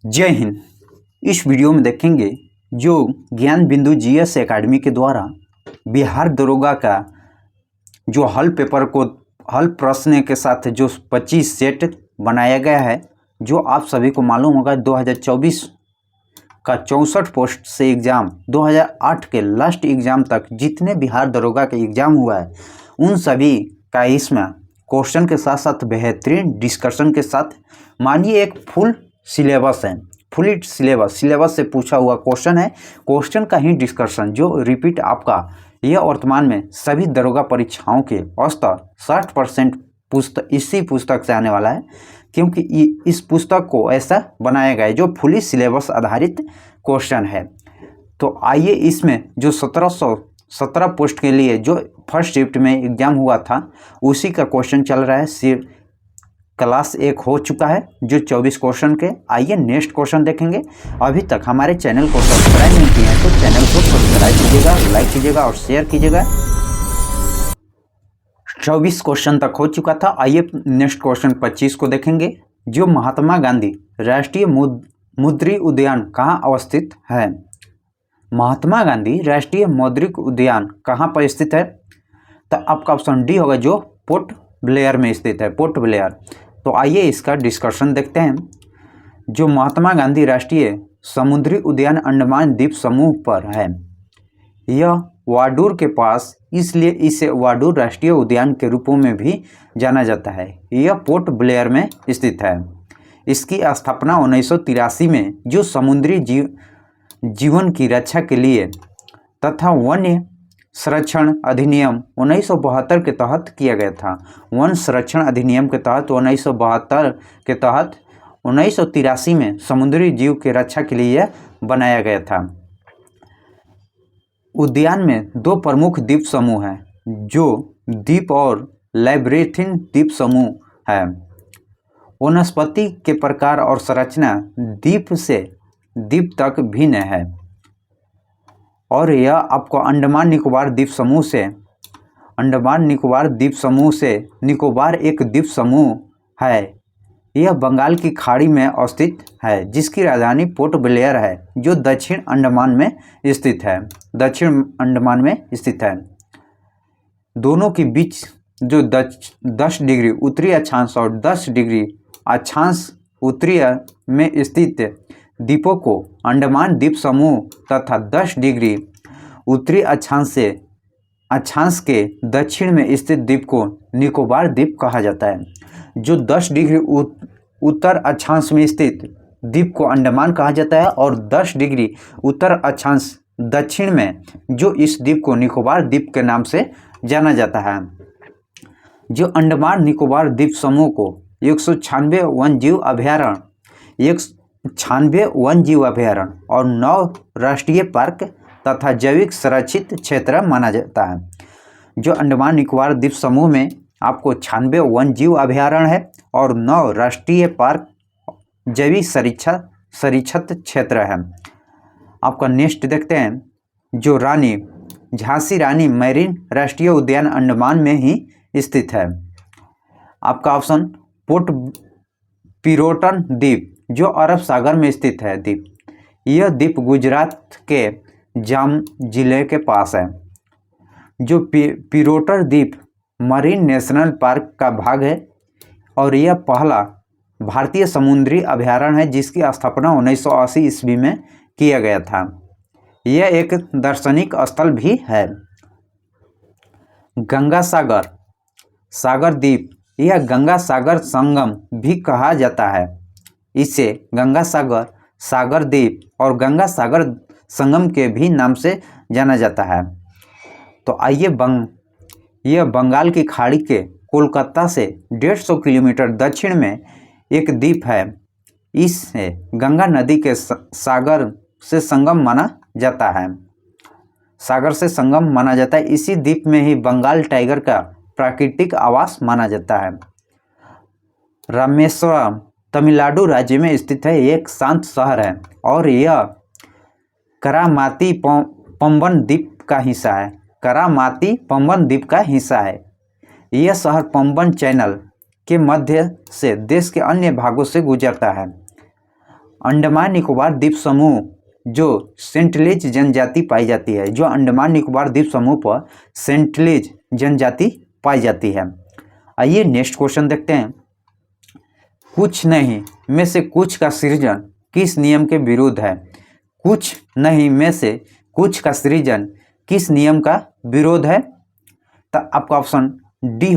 जय हिंद। इस वीडियो में देखेंगे जो ज्ञान बिंदु जीएस एकेडमी के द्वारा बिहार दरोगा का जो हल प्रश्न के साथ जो 25 सेट बनाया गया है, जो आप सभी को मालूम होगा 2024 का 64 पोस्ट से एग्ज़ाम 2008 के लास्ट एग्ज़ाम तक जितने बिहार दरोगा का एग्ज़ाम हुआ है उन सभी का इसमें क्वेश्चन के साथ साथ बेहतरीन डिस्कशन के साथ मानिए एक फुल सिलेबस है। फुल सिलेबस से पूछा हुआ क्वेश्चन है। क्वेश्चन का ही डिस्कशन जो रिपीट आपका यह वर्तमान में सभी दरोगा परीक्षाओं के औसतन 60% इसी पुस्तक से आने वाला है, क्योंकि इस पुस्तक को ऐसा बनाया गया है जो फुली सिलेबस आधारित क्वेश्चन है। तो आइए इसमें जो 1717 पोस्ट के लिए जो फर्स्ट शिफ्ट में एग्जाम हुआ था उसी का क्वेश्चन चल रहा है। क्लास 1 हो चुका है जो 24 क्वेश्चन के। आइए नेक्स्ट क्वेश्चन देखेंगे। अभी तक हमारे चैनल को सब्सक्राइब नहीं किया है तो चैनल को सब्सक्राइब कीजिएगा, लाइक कीजिएगा और शेयर कीजिएगा। 24 क्वेश्चन तक हो चुका था। आइए नेक्स्ट क्वेश्चन 25 को देखेंगे। जो महात्मा गांधी राष्ट्रीय मौद्रिक उद्यान कहाँ अवस्थित है? महात्मा गांधी राष्ट्रीय मौद्रिक उद्यान कहाँ पर स्थित है? तो आपका ऑप्शन डी होगा जो पोर्ट ब्लेयर में स्थित है, पोर्ट ब्लेयर। तो आइए इसका डिस्कशन देखते हैं। जो महात्मा गांधी राष्ट्रीय समुद्री उद्यान अंडमान द्वीप समूह पर है, यह वाडूर के पास, इसलिए इसे वाडूर राष्ट्रीय उद्यान के रूपों में भी जाना जाता है। यह पोर्ट ब्लेयर में स्थित है। इसकी स्थापना 1983 में जो समुद्री जीवन की रक्षा के लिए तथा वन्य संरक्षण अधिनियम 1972 के तहत किया गया था। वन संरक्षण अधिनियम के तहत 1972 के तहत 1983 में समुद्री जीव की रक्षा के लिए यह बनाया गया था। उद्यान में 2 प्रमुख द्वीप समूह हैं, जो द्वीप और लैब्रिथिन द्वीप समूह है। वनस्पति के प्रकार और संरचना द्वीप से द्वीप तक भिन्न है और यह आपको अंडमान निकोबार द्वीप समूह से निकोबार एक द्वीप समूह है। यह बंगाल की खाड़ी में अवस्थित है, जिसकी राजधानी पोर्ट ब्लेयर है, जो दक्षिण अंडमान में स्थित है। दोनों के बीच जो 10 डिग्री उत्तरी अक्षांश और 10 डिग्री अक्षांश उत्तरी में स्थित द्वीपों को अंडमान द्वीप समूह तथा 10 डिग्री उत्तरी अक्षांश के दक्षिण में स्थित द्वीप को निकोबार द्वीप कहा जाता है। जो 10 डिग्री उत्तर अक्षांश में स्थित द्वीप को अंडमान कहा जाता है और 10 डिग्री उत्तर अक्षांश दक्षिण में जो इस द्वीप को निकोबार द्वीप के नाम से जाना जाता है। जो अंडमान निकोबार द्वीप समूह को 196 वन जीव अभयारण्य और 9 राष्ट्रीय पार्क तथा जैविक संरक्षित क्षेत्र माना जाता है। जो अंडमान निकोबार द्वीप समूह में आपको 96 वन जीव अभयारण्य है और 9 राष्ट्रीय पार्क जैविक संरक्षित क्षेत्र है। आपका नेक्स्ट देखते हैं। जो झांसी रानी मैरीन राष्ट्रीय उद्यान अंडमान में ही स्थित है। आपका ऑप्शन पोर्ट पिरोटन द्वीप जो अरब सागर में स्थित है द्वीप। यह द्वीप गुजरात के जाम जिले के पास है। जो पिरोटर द्वीप मरीन नेशनल पार्क का भाग है और यह पहला भारतीय समुद्री अभयारण्य है, जिसकी स्थापना 1980 ईस्वी में किया गया था। यह एक दार्शनिक स्थल भी है। गंगा सागर द्वीप, यह गंगा सागर संगम भी कहा जाता है। इसे गंगा सागर द्वीप और गंगा सागर संगम के भी नाम से जाना जाता है। तो आइए यह बंगाल की खाड़ी के कोलकाता से 150 किलोमीटर दक्षिण में एक द्वीप है। इसे गंगा नदी के सागर से संगम माना जाता है। इसी द्वीप में ही बंगाल टाइगर का प्राकृतिक आवास माना जाता है। रामेश्वरम तमिलनाडु राज्य में स्थित है, एक शांत शहर है और यह करामाती पंबन द्वीप का हिस्सा है। यह शहर पंबन चैनल के मध्य से देश के अन्य भागों से गुजरता है। अंडमान निकोबार द्वीप समूह जो सेंटिलेज जनजाति पाई जाती है, जो अंडमान निकोबार द्वीप समूह पर सेंटिलेज जनजाति पाई जाती है। आइए नेक्स्ट क्वेश्चन देखते हैं। कुछ नहीं में से कुछ का सृजन किस नियम के विरुद्ध है? कुछ नहीं में से कुछ का सृजन किस नियम का विरोध है? तो आपका ऑप्शन बी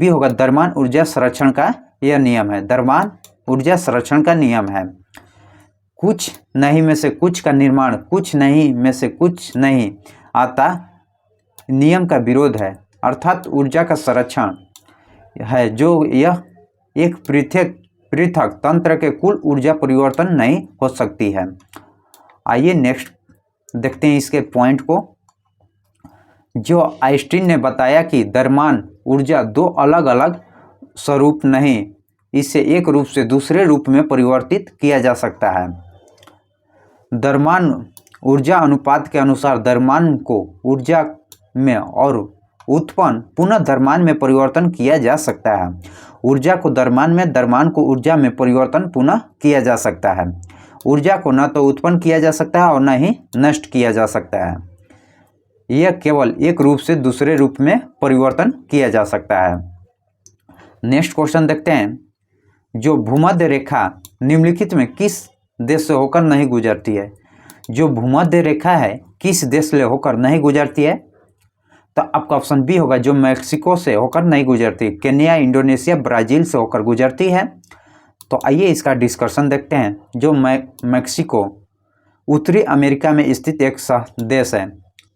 होगा द्रव्यमान ऊर्जा संरक्षण का यह नियम है। द्रव्यमान ऊर्जा संरक्षण का नियम है। कुछ नहीं में से कुछ का निर्माण कुछ नहीं में से कुछ नहीं आता नियम का विरोध है, अर्थात ऊर्जा का संरक्षण है जो यह एक पृथक तंत्र के कुल ऊर्जा परिवर्तन नहीं हो सकती है। आइए नेक्स्ट देखते हैं इसके पॉइंट को। जो आइंस्टीन ने बताया कि द्रव्यमान ऊर्जा दो अलग अलग स्वरूप नहीं, इसे एक रूप से दूसरे रूप में परिवर्तित किया जा सकता है। द्रव्यमान ऊर्जा अनुपात के अनुसार द्रव्यमान को ऊर्जा में और उत्पन्न पुनः द्रव्यमान में परिवर्तन किया जा सकता है। ऊर्जा को द्रव्यमान में, द्रव्यमान को ऊर्जा में परिवर्तन पुनः किया जा सकता है। ऊर्जा को न तो उत्पन्न किया जा सकता है और न ही नष्ट किया जा सकता है। यह केवल एक रूप से दूसरे रूप में परिवर्तन किया जा सकता है। नेक्स्ट क्वेश्चन देखते हैं। जो भूमध्य रेखा निम्नलिखित में किस देश से होकर नहीं गुजरती है? जो भूमध्य रेखा है किस देश से होकर नहीं गुजरती है? तो आपका ऑप्शन बी होगा, जो मैक्सिको से होकर नहीं गुजरती। केन्या, इंडोनेशिया, ब्राज़ील से होकर गुजरती है। तो आइए इसका डिस्कशन देखते हैं। जो मैक्सिको उत्तरी अमेरिका में स्थित एक देश है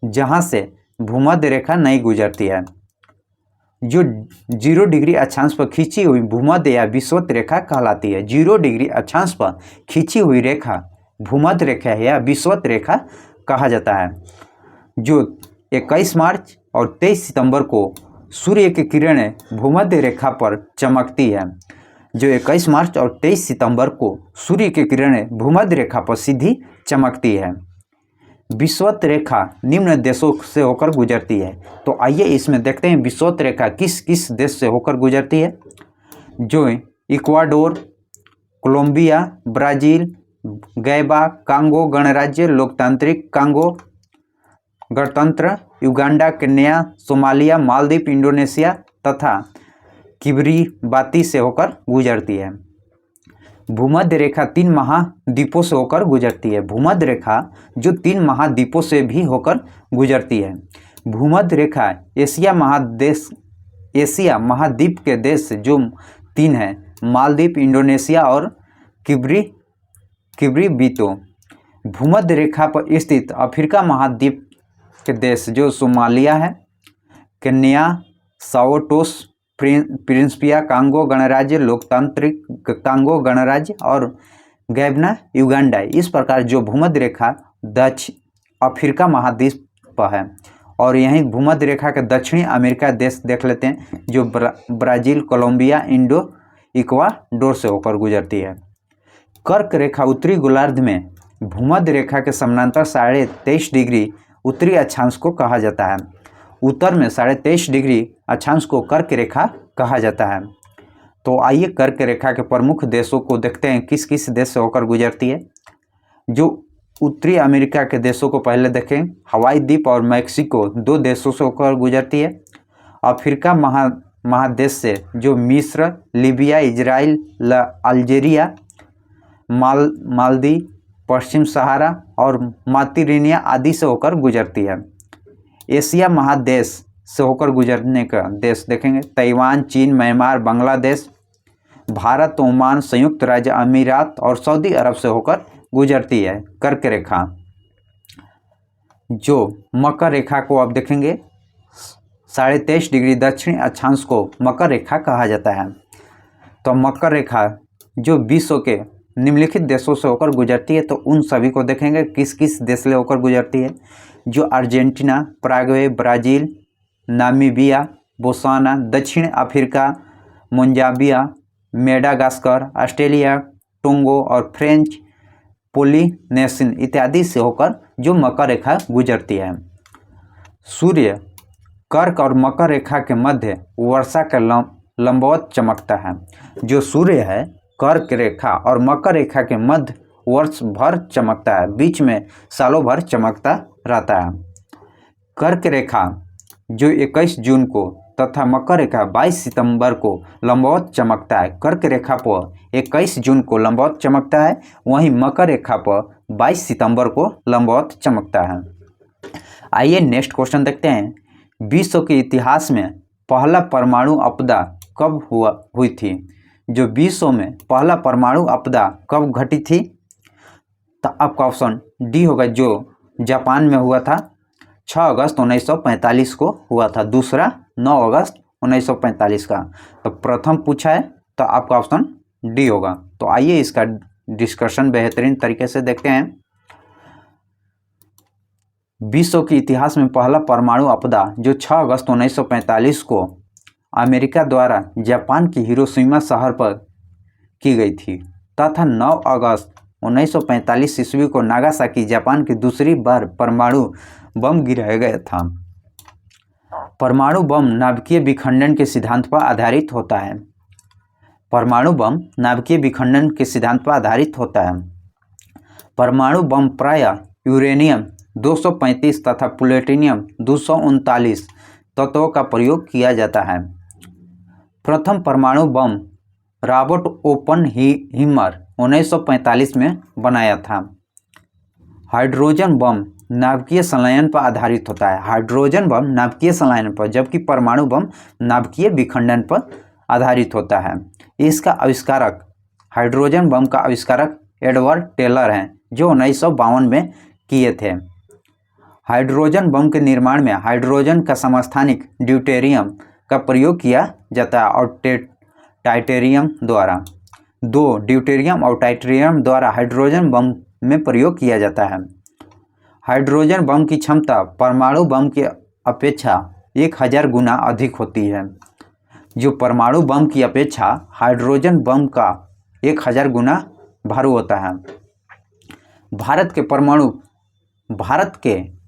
जहां से भूमध्य रेखा नहीं गुजरती है। जो 0 डिग्री अक्षांश पर खींची हुई भूमध्य या विषुवत रेखा कहलाती है। 0 डिग्री अक्षांश पर खींची हुई रेखा भूमध्य रेखा या विषुवत रेखा कहा जाता है। जो 21 मार्च और 23 सितंबर को सूर्य की किरणें भूमध्य रेखा पर चमकती है। जो 21 मार्च और 23 सितंबर को सूर्य की किरणें भूमध्य रेखा पर सीधी चमकती है। विषुवत रेखा निम्न देशों से होकर गुजरती है। तो आइए इसमें देखते हैं विषुवत रेखा किस किस देश से होकर गुजरती है। जो Ecuador, Colombia, Brazil, Gabon, Congo गणराज्य, लोकतांत्रिक कांगो गणतंत्र, Uganda, Kenya, Somalia, Maldives, Indonesia तथा किरिबाती से होकर गुजरती है। भूमध्य रेखा 3 महाद्वीपों से होकर गुजरती है। भूमध्य रेखा जो 3 महाद्वीपों से भी होकर गुजरती है। भूमध्य रेखा एशिया महाद्वीप के देश जो 3 हैं, मालदीव, इंडोनेशिया और किरिबाती। भूमध्य रेखा पर स्थित अफ्रीका महाद्वीप के देश जो सोमालिया है, Kenya, Sao Tome, Principe, Congo गणराज्य, लोकतांत्रिक कांगो गणराज्य और गैबना, युगांडा। इस प्रकार जो भूमध्य रेखा अफ्रीका महाद्वीप पर है। और यहीं भूमध्य रेखा के दक्षिणी अमेरिका देश देख लेते हैं, जो ब्राज़ील, कोलंबिया, इक्वाडोर से होकर गुजरती है। कर्क रेखा उत्तरी गोलार्ध में भूमध्य रेखा के समानांतर 23.5 डिग्री उत्तरी अक्षांश को कहा जाता है। उत्तर में 23.5 डिग्री अक्षांश को कर्क रेखा कहा जाता है। तो आइए कर्क रेखा के प्रमुख देशों को देखते हैं किस किस देश से होकर गुजरती है। जो उत्तरी अमेरिका के देशों को पहले देखें। हवाई द्वीप और मैक्सिको 2 देशों से होकर गुजरती है। अफ्रीका महादेश से जो मिस्र, लीबिया, इजराइल, अल्जीरिया, मालदीव, पश्चिम सहारा और मातिरिनिया आदि से होकर गुजरती है। एशिया महादेश से होकर गुजरने का देश देखेंगे। ताइवान, चीन, म्यांमार, बांग्लादेश, भारत, ओमान, संयुक्त राज्य अमीरात और सऊदी अरब से होकर गुजरती है कर्क रेखा। जो मकर रेखा को आप देखेंगे 23.5 डिग्री दक्षिणी अक्षांश को मकर रेखा कहा जाता है। तो मकर रेखा जो विश्व के निम्नलिखित देशों से होकर गुजरती है, तो उन सभी को देखेंगे किस किस देश से होकर गुजरती है। जो Argentina, Paraguay, Brazil, Namibia, Botswana, दक्षिण अफ्रीका, मोजाम्बिया, मेडागास्कर, ऑस्ट्रेलिया, टोंगो और फ्रेंच पोलिनेशियन इत्यादि से होकर जो मकर रेखा गुजरती है। सूर्य कर्क और मकर रेखा के मध्य वर्षा के लंबवत चमकता है। जो सूर्य है कर्क रेखा और मकर रेखा के मध्य वर्ष भर चमकता है, बीच में सालों भर चमकता रहता है। कर्क रेखा जो 21 जून को तथा मकर रेखा 22 सितंबर को लंबवत चमकता है। कर्क रेखा पर 21 जून को लंबवत चमकता है, वहीं मकर रेखा पर 22 सितंबर को लंबवत चमकता है। आइए नेक्स्ट क्वेश्चन देखते हैं। विश्व के इतिहास में पहला परमाणु आपदा कब हुई थी? जो विश्व में पहला परमाणु आपदा कब घटी थी? तो आपका ऑप्शन डी होगा, जो जापान में हुआ था 6 अगस्त 1945 को हुआ था। दूसरा 9 अगस्त 1945 का। तो प्रथम पूछा है तो आपका ऑप्शन डी होगा। तो आइए इसका डिस्कशन बेहतरीन तरीके से देखते हैं। विश्व के इतिहास में पहला परमाणु आपदा जो 6 अगस्त 1945 को अमेरिका द्वारा जापान की हिरोशिमा शहर पर की गई थी तथा 9 अगस्त 1945 ईस्वी को नागासाकी जापान की दूसरी बार परमाणु बम गिराया गया था। परमाणु बम नाभिकीय विखंडन के सिद्धांत पर आधारित होता है। परमाणु बम नाभिकीय विखंडन के सिद्धांत पर आधारित होता है। परमाणु बम प्रायः यूरेनियम 235 तथा प्लूटोनियम 239 तत्वों का प्रयोग किया जाता है। प्रथम परमाणु बम रॉबर्ट ओपनहीमर 1945 में बनाया था। हाइड्रोजन बम नाभिकीय संलयन पर आधारित होता है। हाइड्रोजन बम नाभिकीय संलयन पर, जबकि परमाणु बम नाभिकीय विखंडन पर आधारित होता है। इसका आविष्कारक, हाइड्रोजन बम का आविष्कारक एडवर्ड टेलर हैं, जो 1952 में किए थे। हाइड्रोजन बम के निर्माण में हाइड्रोजन का समस्थानिक ड्यूटेरियम का प्रयोग किया जाता है और टाइटेरियम द्वारा। ड्यूटेरियम और टाइटेरियम द्वारा हाइड्रोजन बम में प्रयोग किया जाता है। हाइड्रोजन बम की क्षमता परमाणु बम की अपेक्षा 1000 गुना अधिक होती है। जो परमाणु बम की अपेक्षा हाइड्रोजन बम का 1000 गुना भारी होता है।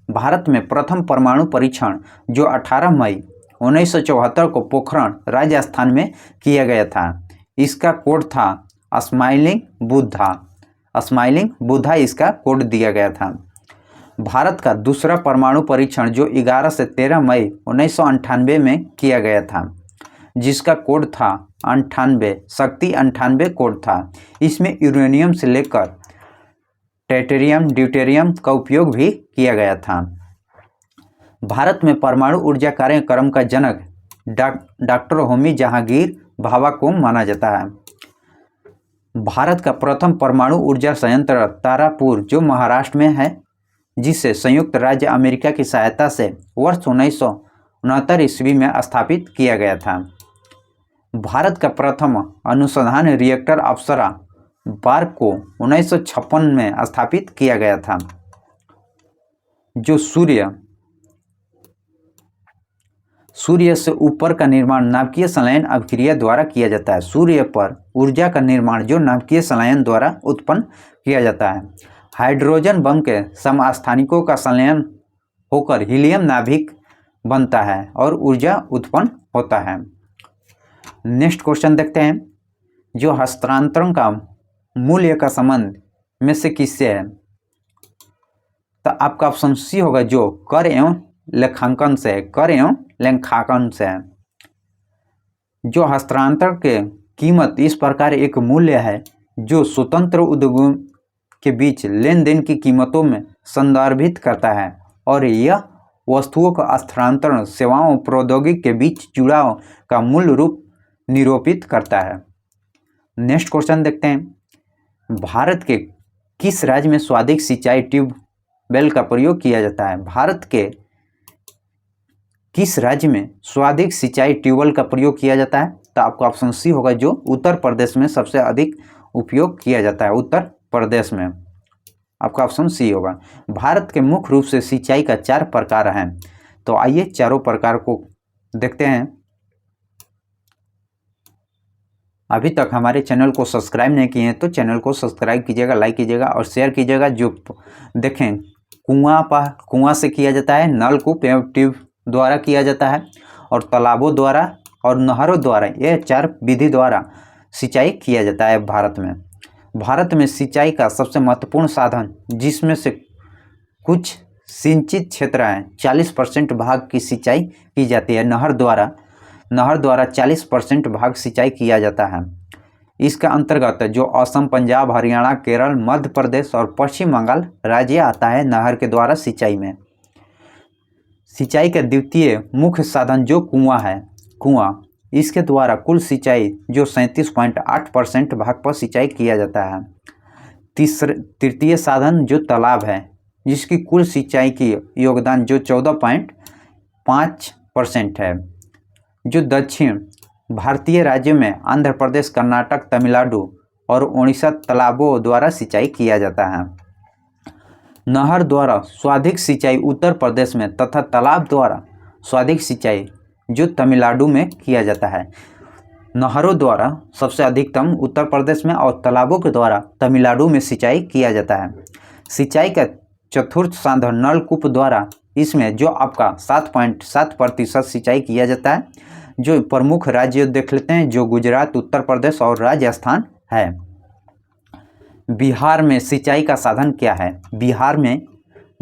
भारत में प्रथम परमाणु परीक्षण जो 18 मई 1974 को पोखरण राजस्थान में किया गया था, इसका कोड था स्माइलिंग बुद्धा इसका कोड दिया गया था। भारत का दूसरा परमाणु परीक्षण जो 11 से 13 मई 1998 में किया गया था, जिसका कोड था 98 शक्ति 98 कोड था। इसमें यूरेनियम से लेकर टाइटेरियम ड्यूटेरियम का उपयोग भी किया गया था। भारत में परमाणु ऊर्जा कार्यक्रम का जनक डॉक्टर होमी जहांगीर भाभा को माना जाता है। भारत का प्रथम परमाणु ऊर्जा संयंत्र तारापुर जो महाराष्ट्र में है, जिसे संयुक्त राज्य अमेरिका की सहायता से वर्ष 1969 ईस्वी में स्थापित किया गया था। भारत का प्रथम अनुसंधान रिएक्टर अप्सरा बार को 1956 में स्थापित किया गया था। जो सूर्य से ऊपर का निर्माण नाभिकीय संलयन अभिक्रिया द्वारा किया जाता है। सूर्य पर ऊर्जा का निर्माण जो नाभिकीय संलयन द्वारा उत्पन्न किया जाता है। हाइड्रोजन बम के समस्थानिकों का संलयन होकर हीलियम नाभिक बनता है और ऊर्जा उत्पन्न होता है। नेक्स्ट क्वेश्चन देखते हैं। जो हस्तांतरण का मूल्य का संबंध में से किससे है? तो आपका ऑप्शन सी होगा, जो कर एवं लेखांकन से है। जो हस्तांतरण के कीमत इस प्रकार एक मूल्य है जो स्वतंत्र उद्योगों के बीच लेन देन की कीमतों में संदर्भित करता है और यह वस्तुओं का हस्तांतरण सेवाओं प्रौद्योगिकी के बीच जुड़ाव का मूल रूप निरूपित करता है। नेक्स्ट क्वेश्चन देखते हैं। भारत के किस राज्य में स्वादिक सिंचाई ट्यूबवेल का प्रयोग किया जाता है? भारत के किस राज्य में स्वादिक सिंचाई ट्यूबवेल का प्रयोग किया जाता है? तो आपका ऑप्शन सी होगा, जो उत्तर प्रदेश में सबसे अधिक उपयोग किया जाता है। उत्तर प्रदेश में आपका ऑप्शन सी होगा। भारत के मुख्य रूप से सिंचाई का 4 प्रकार हैं। तो आइए चारों प्रकार को देखते हैं। अभी तक हमारे चैनल को सब्सक्राइब नहीं किए हैं तो चैनल को सब्सक्राइब कीजिएगा, लाइक कीजिएगा और शेयर कीजिएगा। जो देखें, कुआं से किया जाता है, नलकूप एवं ट्यूब द्वारा किया जाता है और तालाबों द्वारा और नहरों द्वारा, ये 4 विधि द्वारा सिंचाई किया जाता है भारत में। भारत में सिंचाई का सबसे महत्वपूर्ण साधन, जिसमें से कुछ सिंचित क्षेत्र हैं, 40% भाग की सिंचाई की जाती है नहर द्वारा 40% भाग सिंचाई किया जाता है। इसका अंतर्गत जो असम, पंजाब, हरियाणा, केरल, मध्य प्रदेश और पश्चिम बंगाल राज्य आता है नहर के द्वारा सिंचाई में। सिंचाई का द्वितीय मुख्य साधन जो कुआं, इसके द्वारा कुल सिंचाई जो 37.8% भाग पर सिंचाई किया जाता है। तृतीय साधन जो तालाब है, जिसकी कुल सिंचाई की योगदान जो 14.5% है। जो दक्षिण भारतीय राज्यों में आंध्र प्रदेश, कर्नाटक, तमिलनाडु और उड़ीसा तालाबों द्वारा सिंचाई किया जाता है। नहर द्वारा सर्वाधिक सिंचाई उत्तर प्रदेश में तथा तालाब द्वारा सर्वाधिक सिंचाई जो तमिलनाडु में किया जाता है। नहरों द्वारा सबसे अधिकतम उत्तर प्रदेश में और तालाबों के द्वारा तमिलनाडु में सिंचाई किया जाता है। सिंचाई का चतुर्थ साधन नलकूप द्वारा, इसमें जो आपका 7.7% सिंचाई किया जाता है। जो प्रमुख राज्य देख लेते हैं, जो गुजरात, उत्तर प्रदेश और राजस्थान है। बिहार में सिंचाई का साधन क्या है? बिहार में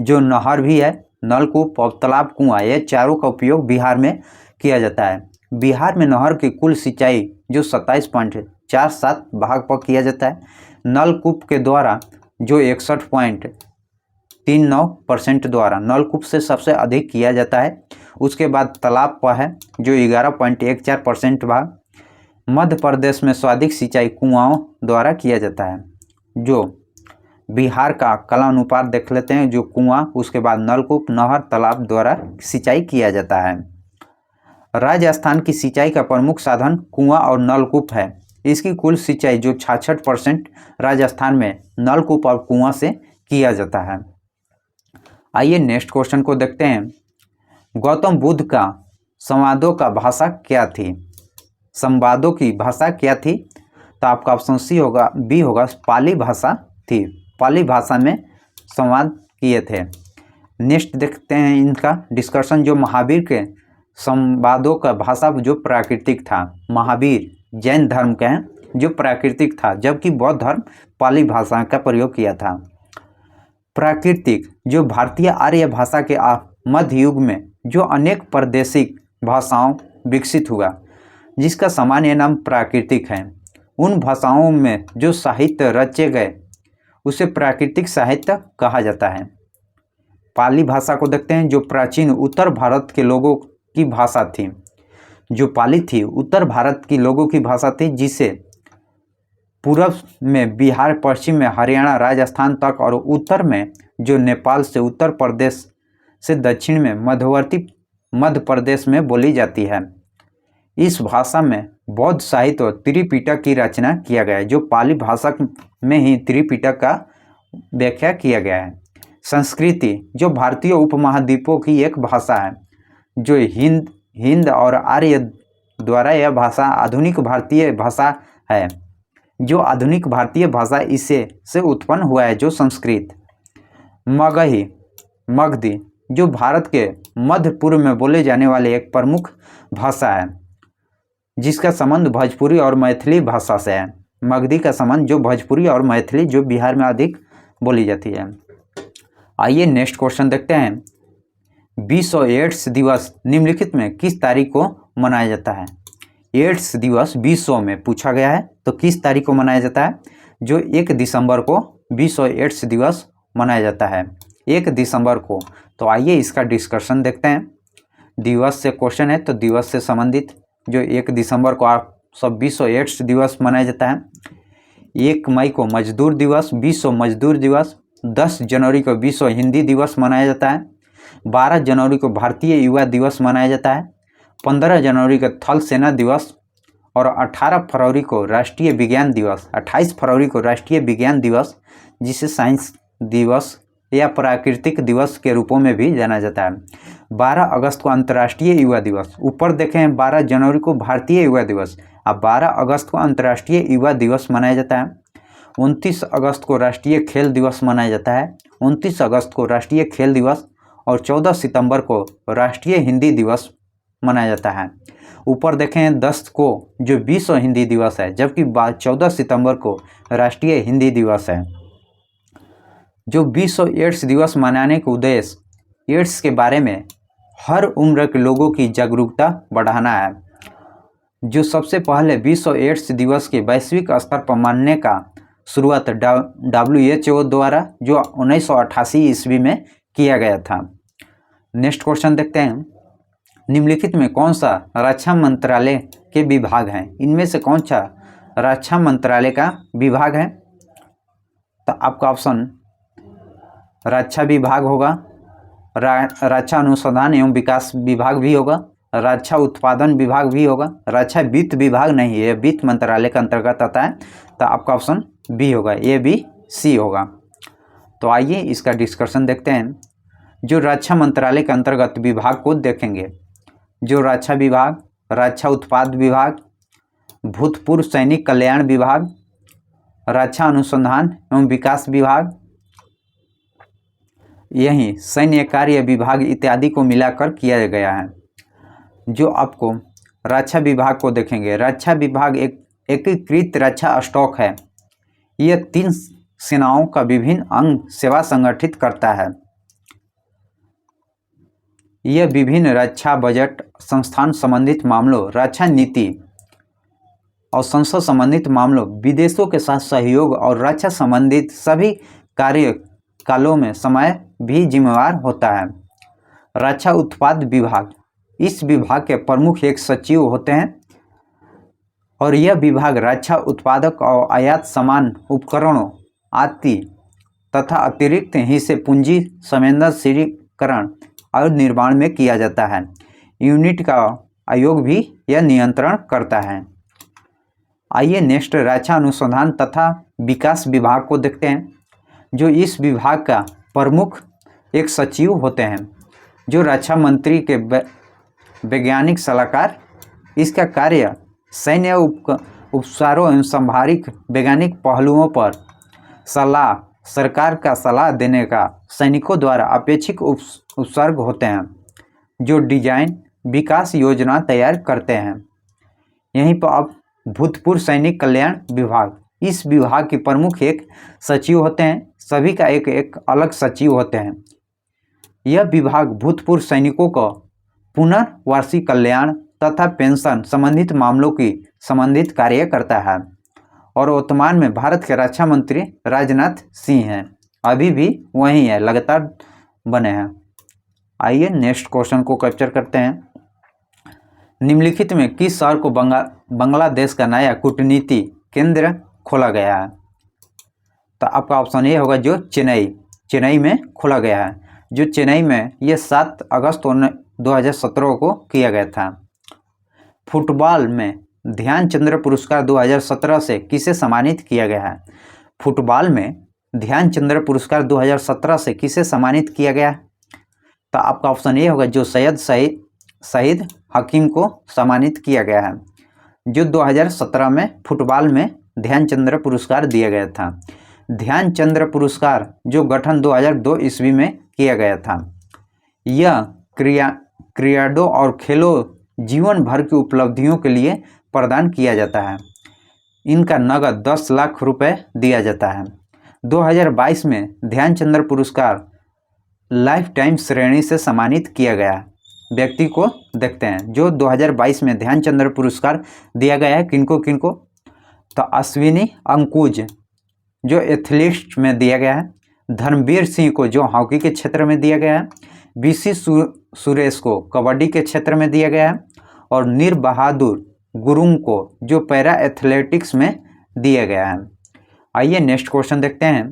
जो नहर भी है, नलकूप और तालाब, कुआं, ये चारों का उपयोग बिहार में किया जाता है। बिहार में नहर की कुल सिंचाई जो 27.47 भाग पर किया जाता है। नलकूप के द्वारा जो 61.39% द्वारा नलकूप से सबसे अधिक किया जाता है। उसके बाद तालाब पर है जो 11.14% भाग। मध्य प्रदेश में सर्वाधिक सिंचाई कुआंओं द्वारा किया जाता है। जो बिहार का कालानुपात देख लेते हैं, जो कुआं, उसके बाद नलकूप, नहर, तालाब द्वारा सिंचाई किया जाता है। राजस्थान की सिंचाई का प्रमुख साधन कुआं और नलकूप है। इसकी कुल सिंचाई जो 66% राजस्थान में नलकूप और कुआं से किया जाता है। आइए नेक्स्ट क्वेश्चन को देखते हैं। गौतम बुद्ध का संवादों का भाषा क्या थी? संवादों की भाषा क्या थी? तो आपका ऑप्शन बी होगा, पाली भाषा थी। पाली भाषा में संवाद किए थे। नेक्स्ट देखते हैं इनका डिस्कशन। जो महावीर के संवादों का भाषा जो प्राकृतिक था। महावीर जैन धर्म के हैं, जो प्राकृतिक था, जबकि बौद्ध धर्म पाली भाषा का प्रयोग किया था। प्राकृतिक जो भारतीय आर्य भाषा के मध्य युग में जो अनेक प्रादेशिक भाषाओं विकसित हुआ, जिसका सामान्य नाम प्राकृतिक है। उन भाषाओं में जो साहित्य रचे गए उसे प्राकृतिक साहित्य कहा जाता है। पाली भाषा को देखते हैं, जो प्राचीन उत्तर भारत के लोगों की भाषा थी। जो पाली थी उत्तर भारत की लोगों की भाषा थी, जिसे पूर्व में बिहार, पश्चिम में हरियाणा, राजस्थान तक और उत्तर में जो नेपाल से उत्तर प्रदेश से दक्षिण में मध्यवर्ती मध्य प्रदेश में बोली जाती है। इस भाषा में बौद्ध साहित्य और त्रिपिटक की रचना किया गया है। जो पाली भाषा में ही त्रिपिटक का व्याख्या किया गया है। संस्कृति जो भारतीय उपमहाद्वीपों की एक भाषा है। जो हिंद और आर्य द्वारा यह भाषा आधुनिक भारतीय भाषा है। जो आधुनिक भारतीय भाषा इसे से उत्पन्न हुआ है। जो संस्कृत। मगधी जो भारत के मध्य पूर्व में बोले जाने वाले एक प्रमुख भाषा है, जिसका संबंध भोजपुरी और मैथिली भाषा से है। मगधी का संबंध जो भोजपुरी और मैथिली जो बिहार में अधिक बोली जाती है। आइए नेक्स्ट क्वेश्चन देखते हैं। विश्व एड्स दिवस निम्नलिखित में किस तारीख को मनाया जाता है? एड्स दिवस विश्व में पूछा गया है, तो किस तारीख को मनाया जाता है? जो 1 दिसंबर को विश्व एड्स दिवस मनाया जाता है, 1 दिसंबर को। तो आइए इसका डिस्कशन देखते हैं। दिवस से क्वेश्चन है, तो दिवस से संबंधित जो 1 दिसंबर को आप सब विश्व एड्स दिवस मनाया जाता है। 1 मई को मजदूर दिवस, विश्व मजदूर दिवस। 10 जनवरी को विश्व हिंदी दिवस मनाया जाता है। 12 जनवरी को भारतीय युवा दिवस मनाया जाता है। 15 जनवरी को थल सेना दिवस और 18 फरवरी को राष्ट्रीय विज्ञान दिवस, 28 फरवरी को राष्ट्रीय विज्ञान दिवस, जिसे साइंस दिवस या प्राकृतिक दिवस के रूपों में भी जाना जाता है। 12 अगस्त को अंतर्राष्ट्रीय युवा दिवस। ऊपर देखें 12 जनवरी को भारतीय युवा दिवस, अब 12 अगस्त को अंतर्राष्ट्रीय युवा दिवस मनाया जाता है। 29 अगस्त को राष्ट्रीय खेल दिवस मनाया जाता है। 29 अगस्त को राष्ट्रीय खेल दिवस और 14 सितंबर को राष्ट्रीय हिंदी दिवस मनाया जाता है। ऊपर देखें 10 को जो विश्व हिंदी दिवस है, जबकि 14 सितंबर को राष्ट्रीय हिंदी दिवस है। जो विश्व एड्स दिवस मनाने का उद्देश्य एड्स के बारे में हर उम्र के लोगों की जागरूकता बढ़ाना है। जो सबसे पहले विश्व एड्स दिवस के वैश्विक स्तर पर मानने का शुरुआत WHO द्वारा जो 1988 ईस्वी में किया गया था। नेक्स्ट क्वेश्चन देखते हैं, निम्नलिखित में कौन सा रक्षा मंत्रालय के विभाग हैं? इनमें से कौन सा रक्षा मंत्रालय का विभाग है? तो आपका ऑप्शन रक्षा विभाग होगा, रक्षा अनुसंधान एवं विकास विभाग भी होगा, रक्षा उत्पादन विभाग भी होगा, रक्षा वित्त विभाग नहीं है, वित्त मंत्रालय के अंतर्गत आता है। तो आपका ऑप्शन बी होगा, ABC होगा। तो आइए इसका डिस्कशन देखते हैं। जो रक्षा मंत्रालय के अंतर्गत विभाग को देखेंगे, जो रक्षा विभाग, रक्षा उत्पाद विभाग, भूतपूर्व सैनिक कल्याण विभाग, रक्षा अनुसंधान एवं विकास विभाग, यही सैन्य कार्य विभाग इत्यादि को मिलाकर किया गया है। जो आपको रक्षा विभाग को देखेंगे, रक्षा विभाग एक एकीकृत रक्षा स्टॉक है। यह 3 सेनाओं का विभिन्न अंग सेवा संगठित करता है। यह विभिन्न रक्षा बजट, संस्थान संबंधित मामलों, रक्षा नीति और संसद संबंधित मामलों, विदेशों के साथ सहयोग और रक्षा संबंधित सभी कार्यकालों में समय भी जिम्मेवार होता है। रक्षा उत्पाद विभाग, इस विभाग के प्रमुख एक सचिव होते हैं और यह विभाग रक्षा उत्पादक और आयात सामान, उपकरणों आदि तथा अतिरिक्त हिस्से पूंजी संवेदनशीलीकरण और निर्माण में किया जाता है। यूनिट का आयोग भी यह नियंत्रण करता है। आइए नेक्स्ट रक्षा अनुसंधान तथा विकास विभाग को देखते हैं। जो इस विभाग का प्रमुख एक सचिव होते हैं, जो रक्षा मंत्री के वैज्ञानिक सलाहकार। इसका कार्य सैन्य उपचारों एवं संभारिक वैज्ञानिक पहलुओं पर सलाह, सरकार का सलाह देने का सैनिकों द्वारा अपेक्षित उपसर्ग होते हैं, जो डिजाइन विकास योजना तैयार करते हैं। यहीं पर अब भूतपूर्व सैनिक कल्याण विभाग, इस विभाग के प्रमुख एक सचिव होते हैं, सभी का एक अलग सचिव होते हैं। यह विभाग भूतपूर्व सैनिकों को पुनर्वासी कल्याण तथा पेंशन संबंधित मामलों की संबंधित कार्य करता है और वर्तमान में भारत के रक्षा मंत्री राजनाथ सिंह हैं, अभी भी वहीं है, लगातार बने हैं। आइए नेक्स्ट क्वेश्चन को कैप्चर करते हैं। निम्नलिखित में किस शहर को बांग्लादेश का नया कूटनीति केंद्र खोला गया है? तो आपका ऑप्शन ये होगा, जो चेन्नई में खोला गया है। जो चेन्नई में यह 7 अगस्त 2017 को किया गया था। फुटबॉल में ध्यानचंद्र पुरस्कार 2017 से किसे सम्मानित किया गया है? फुटबॉल में ध्यानचंद्र पुरस्कार 2017 से किसे सम्मानित किया गया? तो आपका ऑप्शन ये होगा, जो सईद हकीम को सम्मानित किया गया है। जो 2017 में फुटबॉल में ध्यानचंद्र पुरस्कार दिया गया था। ध्यानचंद्र पुरस्कार जो गठन 2002 ईस्वी में किया गया था। यह क्रियाडों और खेलों जीवन भर की उपलब्धियों के लिए प्रदान किया जाता है। इनका नगद 10 लाख रुपए दिया जाता है। 2022 में ध्यानचंद्र पुरस्कार लाइफ टाइम श्रेणी से सम्मानित किया गया व्यक्ति को देखते हैं। जो 2022 में ध्यानचंद्र पुरस्कार दिया गया है किनको किनको? तो अश्विनी अंकुज जो एथलीट्स में दिया गया है, धर्मवीर सिंह को जो हॉकी के क्षेत्र में दिया गया है, BC सुरेश को कबड्डी के क्षेत्र में दिया गया है और नीर बहादुर गुरुंग को जो पैरा एथलेटिक्स में दिया गया है। आइए नेक्स्ट क्वेश्चन देखते हैं।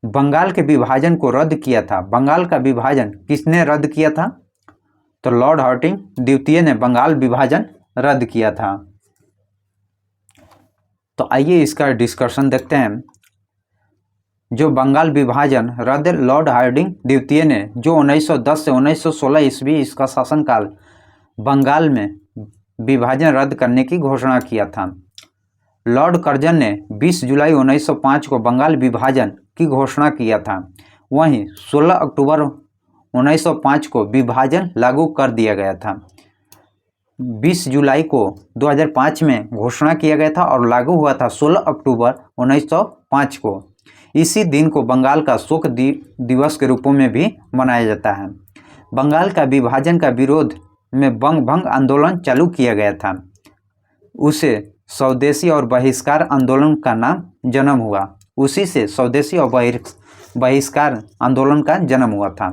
बंगाल के विभाजन को रद्द किया था। बंगाल का विभाजन किसने रद्द किया था? तो लॉर्ड हार्डिंग द्वितीय ने बंगाल विभाजन रद्द किया था। तो आइए इसका डिस्कशन देखते हैं। जो बंगाल विभाजन रद्द लॉर्ड हार्डिंग द्वितीय ने जो 1910 से 1916 ईस्वी इसका शासनकाल बंगाल में विभाजन रद्द करने की घोषणा किया था। लॉर्ड कर्जन ने 20 जुलाई 1905 को बंगाल विभाजन की घोषणा किया था। वहीं 16 अक्टूबर 1905 को विभाजन लागू कर दिया गया था। 20 जुलाई को 2005 में घोषणा किया गया था और लागू हुआ था 16 अक्टूबर 1905 को। इसी दिन को बंगाल का शोक दिवस के रूप में भी मनाया जाता है। बंगाल का विभाजन का विरोध में बंग भंग आंदोलन चालू किया गया था। उसे स्वदेशी और बहिष्कार आंदोलन का नाम जन्म हुआ। उसी से स्वदेशी और बहिष्कार आंदोलन का जन्म हुआ था।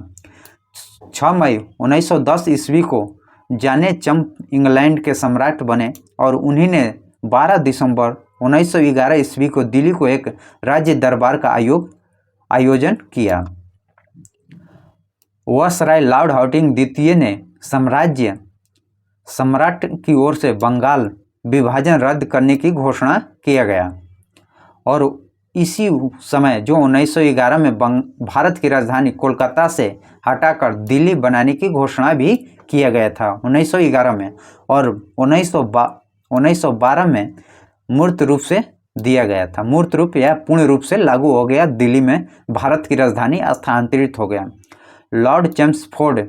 6 मई 1910 ईस्वी को जाने चंप इंग्लैंड के सम्राट बने और उन्हीं ने 12 दिसंबर 1911 ईस्वी को दिल्ली को एक राज्य दरबार का आयोजन किया। वायसराय लॉर्ड हार्डिंग द्वितीय ने सम्राट की ओर से बंगाल विभाजन रद्द करने की घोषणा किया गया और इसी समय जो 1911 में भारत की राजधानी कोलकाता से हटाकर दिल्ली बनाने की घोषणा भी किया गया था 1911 में, और 1912 में मूर्त रूप से दिया गया था। मूर्त रूप या पूर्ण रूप से लागू हो गया। दिल्ली में भारत की राजधानी स्थानांतरित हो गया। लॉर्ड चेम्सफोर्ड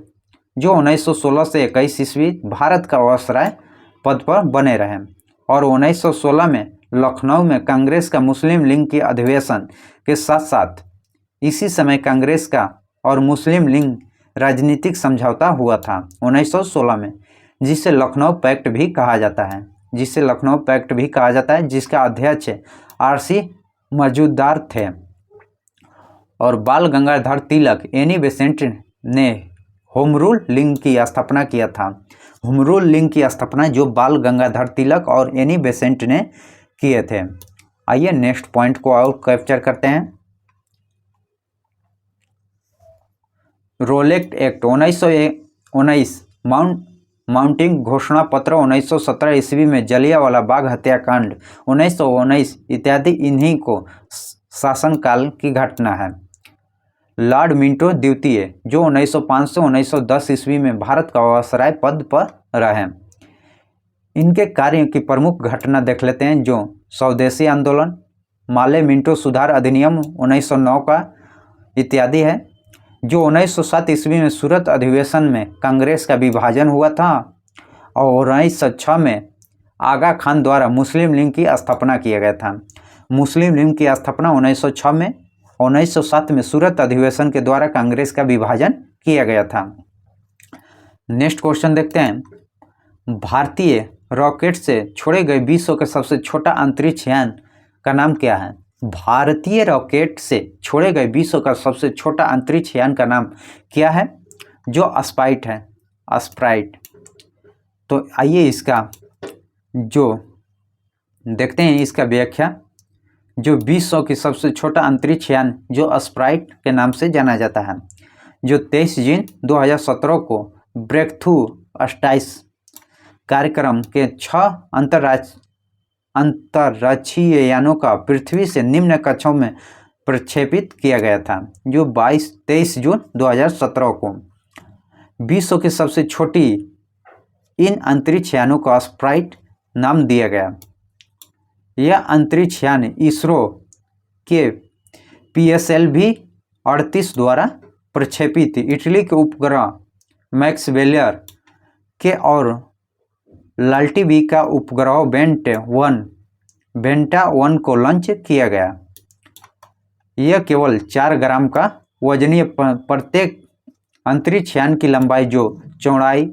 जो 1916 से 21 ईस्वी भारत का वायसराय पद पर बने रहे और 1916 में लखनऊ में कांग्रेस का मुस्लिम लीग की अधिवेशन के साथ साथ इसी समय कांग्रेस का और मुस्लिम लीग राजनीतिक समझौता हुआ था 1916 में, जिसे लखनऊ पैक्ट भी कहा जाता है, जिसका अध्यक्ष आर.सी. मजूमदार थे। और बाल गंगाधर तिलक एनी बेसेंट ने होम रूल लीग की स्थापना किया था। होम रूल लीग की स्थापना जो बाल गंगाधर तिलक और एनी बेसेंट ने किए थे। आइए नेक्स्ट पॉइंट को और कैप्चर करते हैं। रोलेक्ट एक्ट 1919 माउंटिंग घोषणा पत्र 1917 ईस्वी में जलियांवाला बाग हत्याकांड 1919 इत्यादि इन्हीं को शासनकाल की घटना है। लॉर्ड मिंटो द्वितीय जो 1905 से 1910 ईस्वी में भारत का वायसराय पद पर रहे। इनके कार्यों की प्रमुख घटना देख लेते हैं जो स्वदेशी आंदोलन, माले मिंटो सुधार अधिनियम 1909 का इत्यादि है। जो 1907 ईस्वी में सूरत अधिवेशन में कांग्रेस का विभाजन हुआ था और 1906 में आगा खान द्वारा मुस्लिम लीग की स्थापना किया गया था। मुस्लिम लीग की स्थापना 1906 में, 1907 में सूरत अधिवेशन के द्वारा कांग्रेस का विभाजन किया गया था। नेक्स्ट क्वेश्चन देखते हैं। भारतीय रॉकेट से छोड़े गए विश्व के सबसे छोटा अंतरिक्ष यान का नाम क्या है? भारतीय रॉकेट से छोड़े गए विश्व का सबसे छोटा अंतरिक्ष यान का नाम क्या है? जो स्पाइट है, स्प्राइट। तो आइए इसका जो देखते हैं इसका व्याख्या। जो विश्व की सबसे छोटा अंतरिक्ष यान जो स्प्राइट के नाम से जाना जाता है, जो 23 जून 2017 को ब्रेकथ्रू स्टाइस कार्यक्रम के 6 अंतरिक्षीय यानों का पृथ्वी से निम्न कक्षों में प्रक्षेपित किया गया था, जो 23 जून 2017 को। विश्व की सबसे छोटी इन अंतरिक्ष यानों को स्प्राइट नाम दिया गया। यह अंतरिक्ष यान इसरो के PSLV-38 द्वारा प्रक्षेपित इटली के उपग्रह मैक्सवेलर के और लाल्टीवी का उपग्रह बेंटा 1 को लॉन्च किया गया। यह केवल 4 ग्राम का वजनीय प्रत्येक अंतरिक्ष यान की लंबाई जो चौड़ाई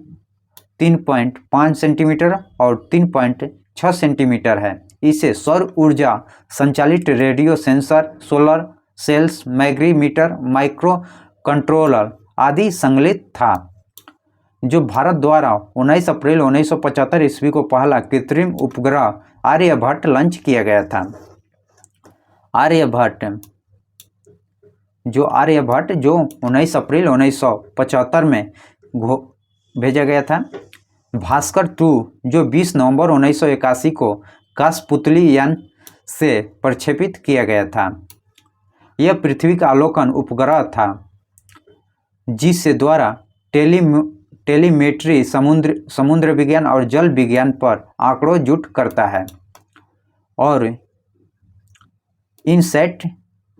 3.5 सेंटीमीटर और 3.6 सेंटीमीटर है। इसे सौर ऊर्जा संचालित radio sensor, solar cells, magnetometer, microcontroller आदि संकलित था। जो भारत द्वारा 19 अप्रैल 1975 ईस्वी को पहला कृत्रिम उपग्रह आर्यभट्ट लॉन्च किया गया था। आर्यभट्ट जो 19 अप्रैल 1975 में भेजा गया था। भास्कर 2 जो 20 नवंबर 1981 को काशपुतली यान से प्रक्षेपित किया गया था। यह पृथ्वी का अवलोकन उपग्रह था जिससे द्वारा टेलीमेट्री, समुद्र विज्ञान और जल विज्ञान पर आंकड़ों जुट करता है। और इनसैट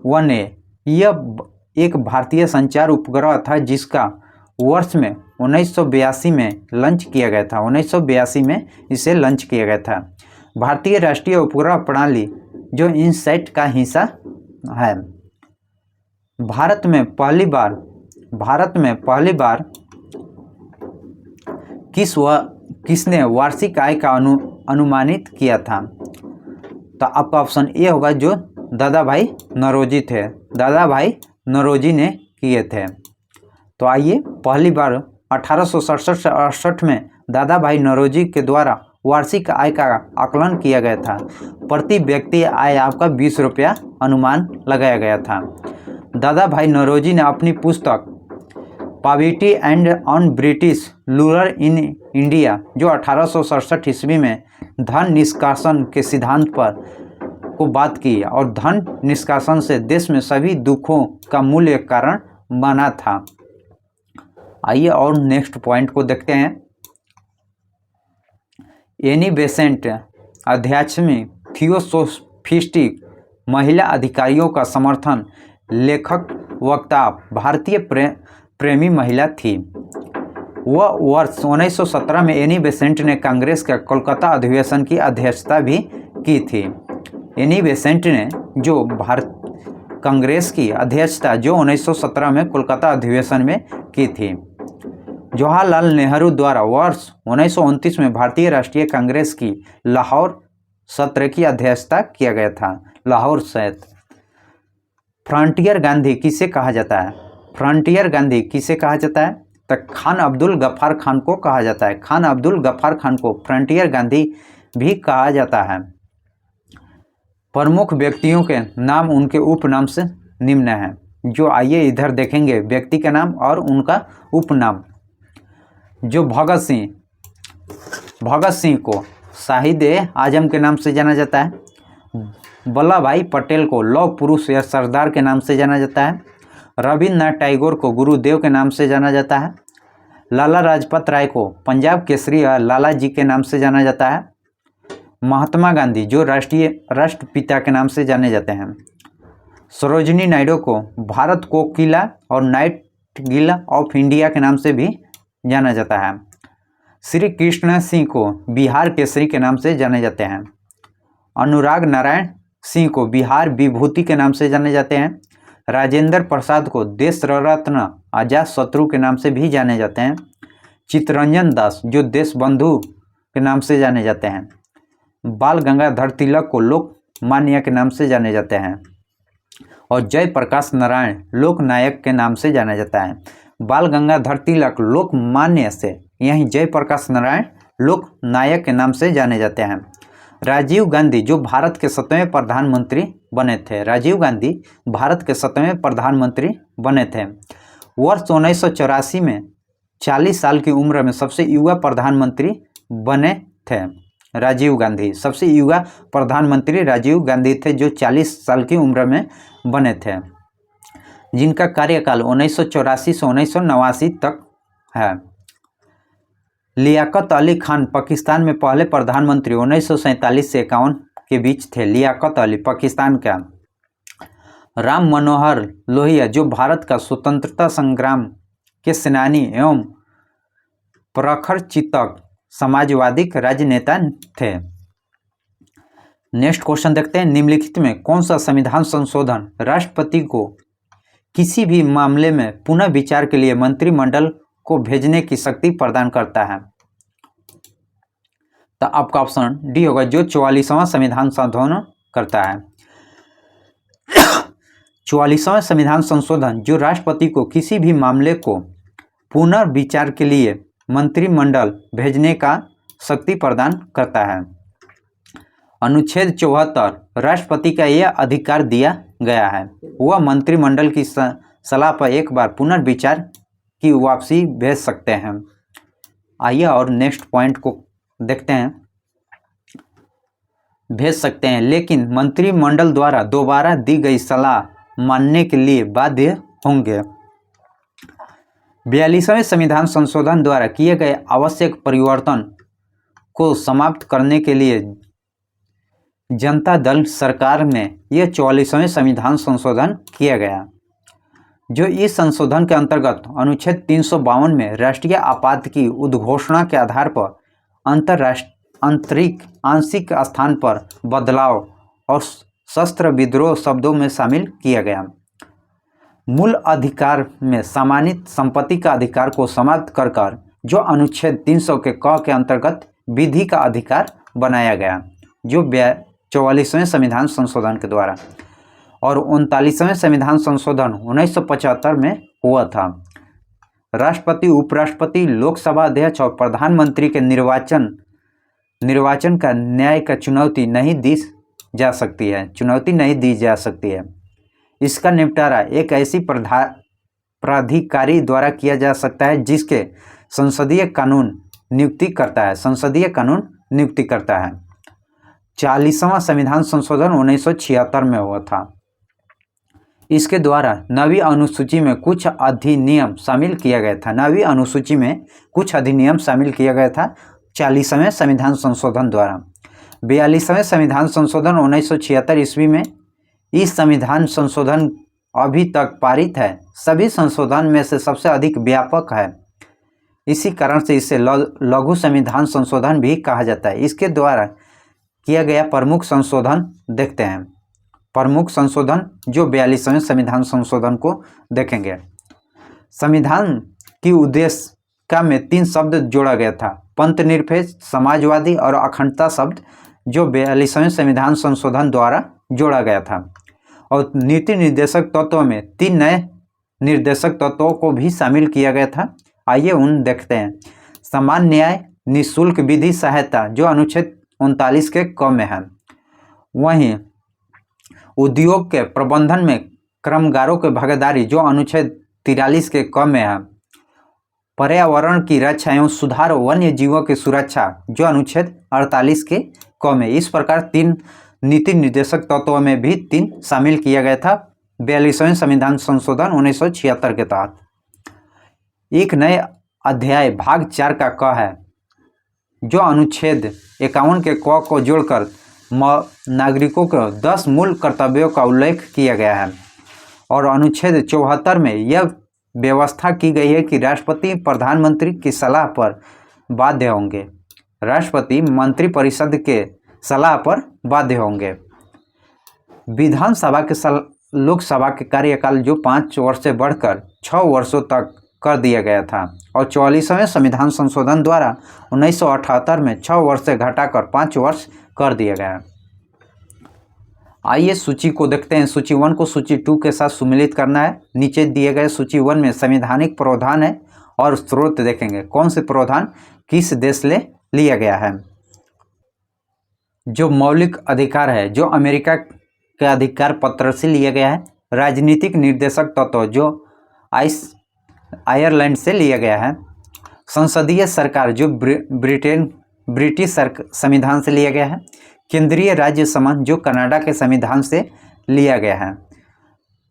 1A यह एक भारतीय संचार उपग्रह था जिसका वर्ष में 1982 में लॉन्च किया गया था। 1982 में इसे लॉन्च किया गया था। भारतीय राष्ट्रीय उपग्रह प्रणाली जो इनसैट का हिस्सा है। भारत में पहली बार किसने वार्षिक आय का अनुमानित किया था? तो आपका ऑप्शन ए होगा जो दादा भाई नौरोजी थे। दादा भाई नौरोजी ने किए थे। तो आइए, पहली बार 1867 में दादा भाई नौरोजी के द्वारा वार्षिक आय का आकलन किया गया था। प्रति व्यक्ति आय आपका 20 रुपया अनुमान लगाया गया था। दादा भाई नौरोजी ने अपनी पुस्तक poverty and on British ruler in India जो 1867 ईस्वी में धन निष्कासन के सिद्धांत पर को बात की और धन निष्कासन से देश में सभी दुखों का मूल एक कारण बना था। आइए और नेक्स्ट पॉइंट को देखते हैं। एनी बेसेंट अध्यात्मी थियोसोफिस्टिक महिला अधिकारियों का समर्थन लेखक वक्ता भारतीय प्रेमी महिला थी। वह वर्ष 1917 में एनी बेसेंट ने कांग्रेस का कोलकाता अधिवेशन की अध्यक्षता भी की थी। एनी बेसेंट ने जो कांग्रेस की अध्यक्षता जो 1917 में कोलकाता अधिवेशन में की थी। जवाहरलाल नेहरू द्वारा वर्ष 1929 में भारतीय राष्ट्रीय कांग्रेस की लाहौर सत्र की अध्यक्षता किया गया था। लाहौर सत्र। फ्रंटियर गांधी किसे कहा जाता है? फ्रंटियर गांधी किसे कहा जाता है? तो खान अब्दुल गफ्फार खान को कहा जाता है। खान अब्दुल गफ्फार खान को फ्रंटियर गांधी भी कहा जाता है। प्रमुख व्यक्तियों के नाम उनके उपनाम से निम्न हैं। जो आइए इधर देखेंगे व्यक्ति का नाम और उनका उपनाम। जो भगत सिंह को शाहिद आजम के नाम से जाना जाता है। वल्लभ भाई पटेल को लौह पुरुष या सरदार के नाम से जाना जाता है। रविन्द्रनाथ टैगोर को गुरुदेव के नाम से जाना जाता है। लाला लाजपत राय को पंजाब केसरी या लाला जी के नाम से जाना जाता है। महात्मा गांधी जो राष्ट्रपिता के नाम से जाने जाते हैं। सरोजिनी नायडू को भारत कोकिला और नाइटिंगेल ऑफ इंडिया के नाम से भी जाना जाता है। श्री कृष्ण सिंह को बिहार केसरी के नाम से जाने जाते हैं। अनुराग नारायण सिंह को बिहार विभूति के नाम से जाने जाते हैं। राजेंद्र प्रसाद को देश रत्न अजात शत्रु के नाम से भी जाने जाते हैं। चित्तरंजन दास जो देश बंधु के नाम से जाने जाते हैं। बाल गंगाधर तिलक को लोकमान्य के नाम से जाने जाते हैं। और जयप्रकाश नारायण लोकनायक के नाम से जाना जाता है। बाल गंगाधर तिलक लोकमान्य से यहीं जयप्रकाश नारायण लोकनायक के नाम से जाने जाते हैं। राजीव गांधी जो भारत के 7वें प्रधानमंत्री बने थे। राजीव गांधी भारत के 7वें प्रधानमंत्री बने थे। वर्ष 1984 में 40 साल की उम्र में सबसे युवा प्रधानमंत्री बने थे। राजीव गांधी सबसे युवा प्रधानमंत्री राजीव गांधी थे जो 40 साल की उम्र में बने थे, जिनका कार्यकाल 1984 से 1989 तक है। लियाकत अली खान पाकिस्तान में पहले प्रधानमंत्री 1947 से 51 के बीच थे। लियाकत अली पाकिस्तान का। राम मनोहर लोहिया जो भारत का स्वतंत्रता संग्राम के सेनानी एवं प्रखर चिंतक समाजवादी राजनेता थे। नेक्स्ट क्वेश्चन देखते हैं। निम्नलिखित में कौन सा संविधान संशोधन राष्ट्रपति को किसी भी मामले में पुनः विचार के लिए मंत्रिमंडल को भेजने की शक्ति प्रदान करता है? तो आपका ऑप्शन डी होगा जो 44वां संविधान संशोधन करता है। 44वां संविधान संशोधन जो राष्ट्रपति को किसी भी मामले को पुनर्विचार के लिए मंत्रिमंडल भेजने का शक्ति प्रदान करता है। अनुच्छेद 74 राष्ट्रपति का यह अधिकार दिया गया है, वह मंत्रिमंडल की सलाह पर एक बार पुनर्विचार की वापसी भेज सकते हैं। आइए और नेक्स्ट पॉइंट को देखते हैं। भेज सकते हैं लेकिन मंत्रिमंडल द्वारा दोबारा दी गई सलाह मानने के लिए बाध्य होंगे। 42वें संविधान संशोधन द्वारा किए गए आवश्यक परिवर्तन को समाप्त करने के लिए जनता दल सरकार में यह 44वें संविधान संशोधन किया गया। जो इस संशोधन के अंतर्गत अनुच्छेद 352 में राष्ट्रीय आपात की उद्घोषणा के आधार पर आंतरिक आंशिक स्थान पर बदलाव और शस्त्र विद्रोह शब्दों में शामिल किया गया। मूल अधिकार में सम्मानित संपत्ति का अधिकार को समाप्त कर जो अनुच्छेद 300 के क के अंतर्गत विधि का अधिकार बनाया गया, जो 44वें संविधान संशोधन के द्वारा और 39वें संविधान संशोधन 1975 में हुआ था। राष्ट्रपति, उपराष्ट्रपति, लोकसभा अध्यक्ष और प्रधानमंत्री के निर्वाचन का न्याय का चुनौती नहीं दी जा सकती है। इसका निपटारा एक ऐसी प्राधिकारी द्वारा किया जा सकता है जिसके संसदीय कानून नियुक्ति करता है। 40वां संविधान संशोधन 1976 में हुआ था। इसके द्वारा नवीं अनुसूची में कुछ अधिनियम शामिल किया गया था। 40वें संविधान संशोधन द्वारा 42वें संविधान संशोधन 1976 ईस्वी में इस संविधान संशोधन अभी तक पारित है सभी संशोधन में से सबसे अधिक व्यापक है। इसी कारण से इसे लघु संविधान संशोधन भी कहा जाता है। इसके द्वारा किया गया प्रमुख संशोधन देखते हैं। प्रमुख संशोधन जो 42वें संविधान संशोधन को देखेंगे। संविधान की उद्देश्य का में 3 शब्द जोड़ा गया था, पंथ निरपेक्ष, समाजवादी और अखंडता शब्द, जो 42वें संविधान संशोधन द्वारा जोड़ा गया था। और नीति निर्देशक तत्वों में 3 नए निर्देशक तत्वों को भी शामिल किया गया था। आइए उन देखते हैं। समान न्याय, निःशुल्क विधि सहायता, जो अनुच्छेद 39 के क में है। वहीं उद्योग के प्रबंधन में कर्मगारों की भागीदारी, जो अनुच्छेद 43 के क में है। पर्यावरण की रक्षा एवं सुधार, वन्य जीवों की सुरक्षा, जो अनुच्छेद 48 के क में। इस प्रकार 3 नीति निर्देशक तत्वों में भी 3 शामिल किया गया था 42वें संविधान संशोधन 1976 के तहत। एक नए अध्याय भाग 4 का क है, जो अनुच्छेद 51 के क को जोड़कर नागरिकों को 10 मूल कर्तव्यों का उल्लेख किया गया है। और अनुच्छेद 74 में यह व्यवस्था की गई है कि राष्ट्रपति प्रधानमंत्री की सलाह पर बाध्य होंगे। राष्ट्रपति मंत्रिपरिषद के सलाह पर बाध्य होंगे। विधानसभा के लोकसभा के कार्यकाल जो 5 वर्ष से बढ़कर 6 वर्षों तक कर दिया गया था। और 44वें संविधान संशोधन द्वारा 1978 में 6 वर्ष से घटाकर 5 वर्ष कर दिया गया। आइए सूची को देखते हैं। सूची 1 को सूची 2 के साथ सुमिलित करना है। नीचे दिए गए सूची 1 में संवैधानिक प्रावधान है और स्रोत देखेंगे, कौन से प्रावधान किस देश से लिया गया है। जो मौलिक अधिकार है, जो अमेरिका के अधिकार पत्र से लिया गया है। राजनीतिक निर्देशक तत्व, जो आयरलैंड से लिया गया है। संसदीय सरकार, जो ब्रिटिश संविधान से लिया गया है। केंद्रीय राज्य संबंध, जो कनाडा के संविधान से लिया गया है।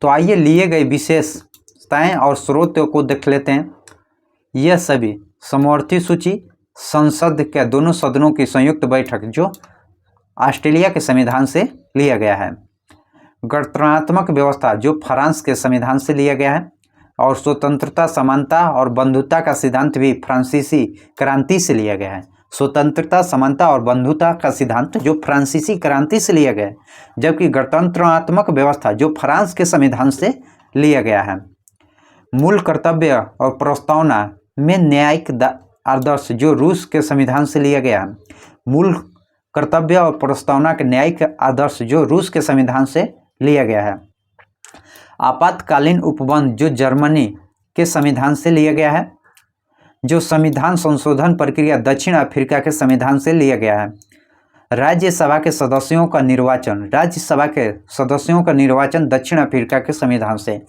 तो आइए लिए गए विशेषताएं और स्रोतों को देख लेते हैं। यह सभी समवर्ती सूची संसद के दोनों सदनों की संयुक्त बैठक, जो ऑस्ट्रेलिया के संविधान से लिया गया है। गणतंत्रात्मक व्यवस्था, जो फ्रांस के संविधान से लिया गया है। और स्वतंत्रता, समानता और बंधुता का सिद्धांत भी फ्रांसीसी क्रांति से लिया गया है। स्वतंत्रता, समानता और बंधुता का सिद्धांत जो फ्रांसीसी क्रांति से लिया गया है, जबकि गणतंत्रात्मक व्यवस्था जो फ्रांस के संविधान से लिया गया है। मूल कर्तव्य और प्रस्तावना में न्यायिक आदर्श, जो रूस के संविधान से लिया गया है। मूल कर्तव्य और प्रस्तावना के न्यायिक आदर्श, जो रूस के संविधान से लिया गया है। आपातकालीन उपबंध, जो जर्मनी के संविधान से लिया गया है। जो संविधान संशोधन प्रक्रिया दक्षिण अफ्रीका के संविधान से लिया गया है। राज्यसभा के सदस्यों का निर्वाचन दक्षिण अफ्रीका के संविधान से।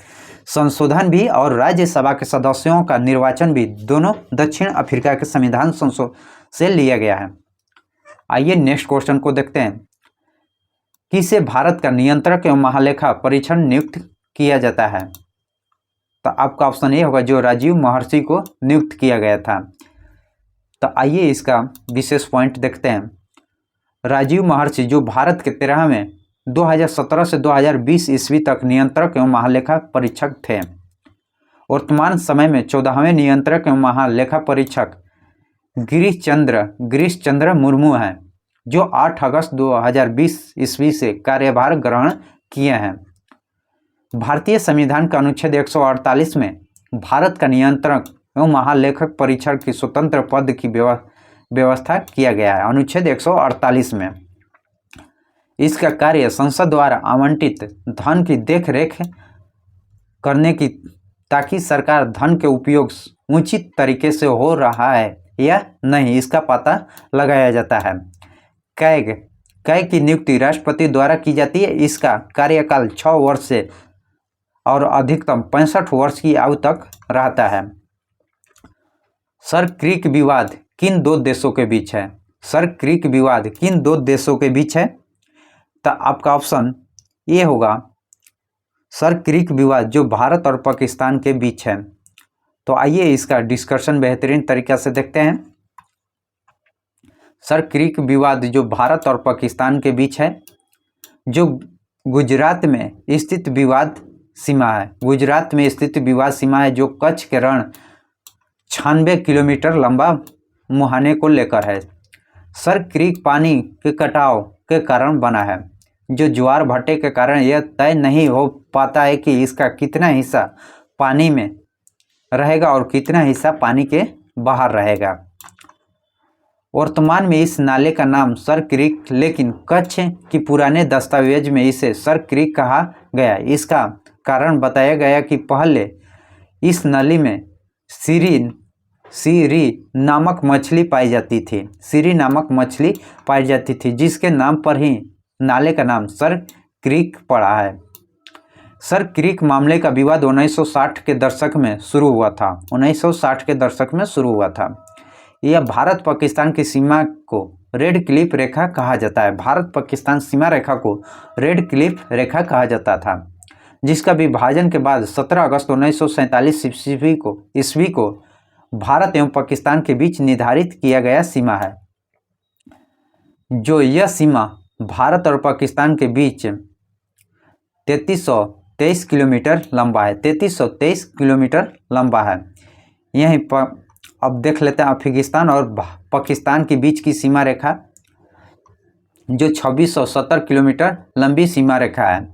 संशोधन भी और राज्यसभा के सदस्यों का निर्वाचन भी दोनों दक्षिण अफ्रीका के संविधान से लिया गया है। आइए नेक्स्ट क्वेश्चन को देखते हैं। किसे भारत का नियंत्रक एवं महालेखा परीक्षक नियुक्त किया जाता है। तो आपका ऑप्शन ए होगा, जो राजीव महर्षि को नियुक्त किया गया था। तो आइए इसका विशेष पॉइंट देखते हैं। राजीव महर्षि जो भारत के 13वें 2017 से 2020 ईस्वी तक नियंत्रक एवं महालेखा परीक्षक थे। वर्तमान समय में 14वें नियंत्रक एवं महालेखा परीक्षक गिरीश चंद्र मुर्मू हैं, जो 8 अगस्त 2020 ईस्वी से कार्यभार ग्रहण किए हैं। भारतीय संविधान का अनुच्छेद 148 में भारत का नियंत्रक एवं महालेखक परीक्षक की स्वतंत्र पद की व्यवस्था किया गया है। अनुच्छेद 148 में इसका कार्य संसद द्वारा आवंटित धन की देखरेख करने की, ताकि सरकार धन के उपयोग उचित तरीके से हो रहा है या नहीं, इसका पता लगाया जाता है। कै की नियुक्ति राष्ट्रपति द्वारा की जाती है। इसका कार्यकाल 6 वर्ष से और अधिकतम 65 वर्ष की आयु तक रहता है। सर क्रीक विवाद किन 2 देशों के बीच है? सर क्रीक विवाद किन 2 देशों के बीच है? तो आपका ऑप्शन ए होगा सर क्रीक विवाद जो भारत और पाकिस्तान के बीच है। तो आइए इसका डिस्कशन बेहतरीन तरीक़ा से देखते हैं। सर क्रीक विवाद जो भारत और पाकिस्तान के बीच है, जो गुजरात में स्थित विवाद सीमा है। गुजरात में स्थित विवाद सीमा है, जो कच्छ के रण 96 किलोमीटर लंबा मुहाने को लेकर है। सर क्रीक पानी के कटाव के कारण बना है, जो ज्वार भाटे के कारण यह तय नहीं हो पाता है कि इसका कितना हिस्सा पानी में रहेगा और कितना हिस्सा पानी के बाहर रहेगा। वर्तमान में इस नाले का नाम सर क्रीक, लेकिन कच्छ की पुराने दस्तावेज में इसे सर क्रीक कहा गया। इसका कारण बताया गया कि पहले इस नली में सीरी नामक मछली पाई जाती थी। सीरी नामक मछली पाई जाती थी, जिसके नाम पर ही नाले का नाम सर क्रीक पड़ा है। सर क्रीक मामले का विवाद 1960 के दशक में शुरू हुआ था। 1960 के दशक में शुरू हुआ था। यह भारत पाकिस्तान की सीमा को रेड क्लिफ रेखा कहा जाता है। भारत पाकिस्तान सीमा रेखा को रेड क्लिफ रेखा कहा जाता था, जिसका विभाजन के बाद 17 अगस्त 1947 ईस्वी को भारत एवं पाकिस्तान के बीच निर्धारित किया गया सीमा है। जो यह सीमा भारत और पाकिस्तान के बीच 3323 किलोमीटर लंबा है। 3323 किलोमीटर लंबा है। यहीं पर अब देख लेते हैं अफगानिस्तान और पाकिस्तान के बीच की सीमा रेखा, जो 2670 किलोमीटर लंबी सीमा रेखा है।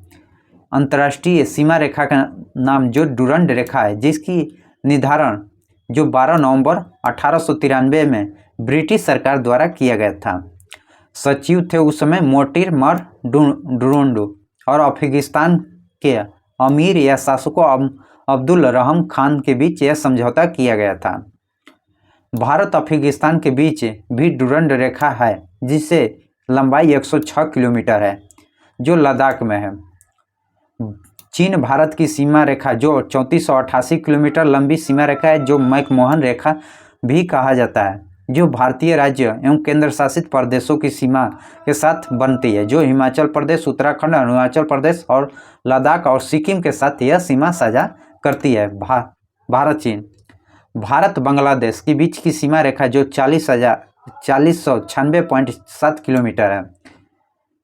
अंतर्राष्ट्रीय सीमा रेखा का नाम जो डुरंड रेखा है, जिसकी निर्धारण जो 12 नवंबर 1893 में ब्रिटिश सरकार द्वारा किया गया था। सचिव थे उस समय मोर्टिमर डुरंड, और अफगानिस्तान के अमीर या शासकों अब्दुल रहम खान के बीच यह समझौता किया गया था। भारत अफगानिस्तान के बीच भी डुरंड रेखा है, जिससे लंबाई 106 किलोमीटर है, जो लद्दाख में है। चीन भारत की सीमा रेखा जो 3488 किलोमीटर लंबी सीमा रेखा है, जो मैकमोहन रेखा भी कहा जाता है, जो भारतीय राज्य एवं केंद्र शासित प्रदेशों की सीमा के साथ बनती है, जो हिमाचल प्रदेश, उत्तराखंड, अरुणाचल प्रदेश और लद्दाख और सिक्किम के साथ यह सीमा साझा करती है। भारत चीन भारत बांग्लादेश के बीच की सीमा रेखा जो 4096.7 किलोमीटर है,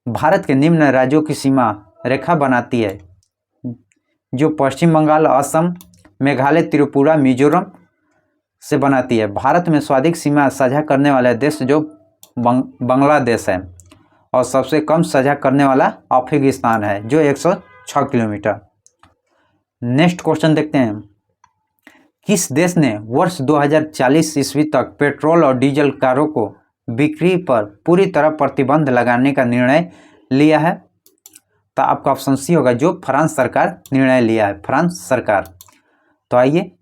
भारत के निम्न राज्यों की सीमा रेखा बनाती है, जो पश्चिम बंगाल, असम, मेघालय, त्रिपुरा, मिजोरम से बनाती है। भारत में सर्वाधिक सीमा साझा करने वाला देश जो बांग्लादेश है, और सबसे कम साझा करने वाला अफगानिस्तान है, जो 106 किलोमीटर। नेक्स्ट क्वेश्चन देखते हैं। किस देश ने वर्ष 2040 ईस्वी तक पेट्रोल और डीजल कारों को बिक्री पर पूरी तरह प्रतिबंध लगाने का निर्णय लिया है? तो आपका ऑप्शन सी होगा, जो फ्रांस सरकार निर्णय लिया है, फ्रांस सरकार। तो आइए,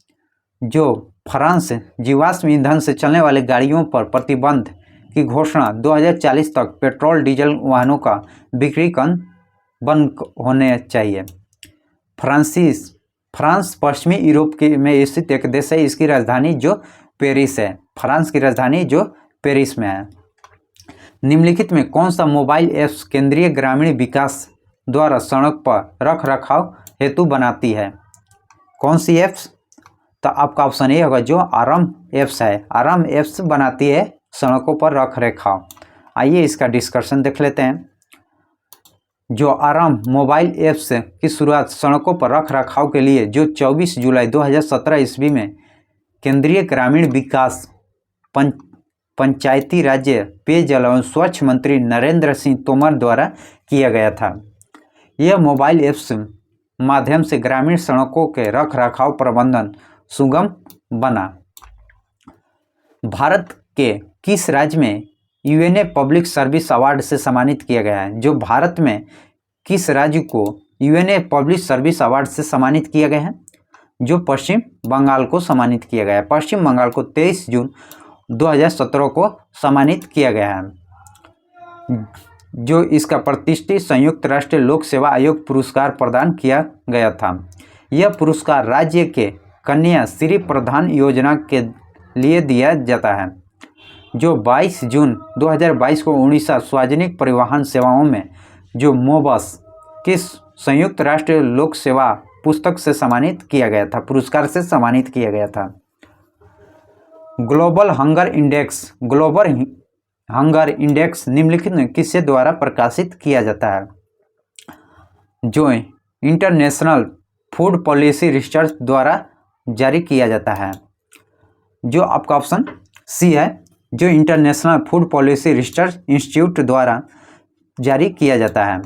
जो फ्रांस जीवाश्म ईंधन से चलने वाली गाड़ियों पर प्रतिबंध की घोषणा 2040 तक पेट्रोल डीजल वाहनों का बिक्री बंद होने चाहिए। फ्रांस पश्चिमी यूरोप में स्थित एक देश है। इसकी राजधानी जो पेरिस है। फ्रांस की राजधानी जो पेरिस में है। निम्नलिखित में कौन सा मोबाइल ऐप्स केंद्रीय ग्रामीण विकास द्वारा सड़क पर रख रखाव हेतु बनाती है? कौन सी ऐप्स? तो आपका ऑप्शन ए होगा, जो आराम ऐप्स है। आराम ऐप्स बनाती है सड़कों पर रख रखाव। आइए इसका डिस्कशन देख लेते हैं। जो आरंभ मोबाइल ऐप्स की शुरुआत सड़कों पर रख रखाव के लिए जो 24 जुलाई 2017 ईस्वी में केंद्रीय ग्रामीण विकास पंचायती राज्य पेयजल एवं स्वच्छ मंत्री नरेंद्र सिंह तोमर द्वारा किया गया था। यह मोबाइल ऐप्स माध्यम से ग्रामीण सड़कों के रख रखाव प्रबंधन सुगम बना। भारत के किस राज्य में यूएनए पब्लिक सर्विस अवार्ड से सम्मानित किया गया है? जो भारत में किस राज्य को यूएनए पब्लिक सर्विस अवार्ड से सम्मानित किया गया है? जो पश्चिम बंगाल को सम्मानित किया गया है। पश्चिम बंगाल को 23 जून 2017 को सम्मानित किया गया है। जो इसका प्रतिष्ठित संयुक्त राष्ट्र लोक सेवा आयोग पुरस्कार प्रदान किया गया था। यह पुरस्कार राज्य के कन्या श्री प्रधान योजना के लिए दिया जाता है। जो 22 जून 2022 को उड़ीसा सार्वजनिक परिवहन सेवाओं में जो मोबस किस संयुक्त राष्ट्र लोक सेवा पुस्तक से सम्मानित किया गया था, पुरस्कार से सम्मानित किया गया था। ग्लोबल हंगर इंडेक्स निम्नलिखित में किसके द्वारा प्रकाशित किया जाता है? जो इंटरनेशनल फूड पॉलिसी रिसर्च द्वारा जारी किया जाता है। जो आपका ऑप्शन सी है, जो international food policy research institute द्वारा जारी किया जाता है।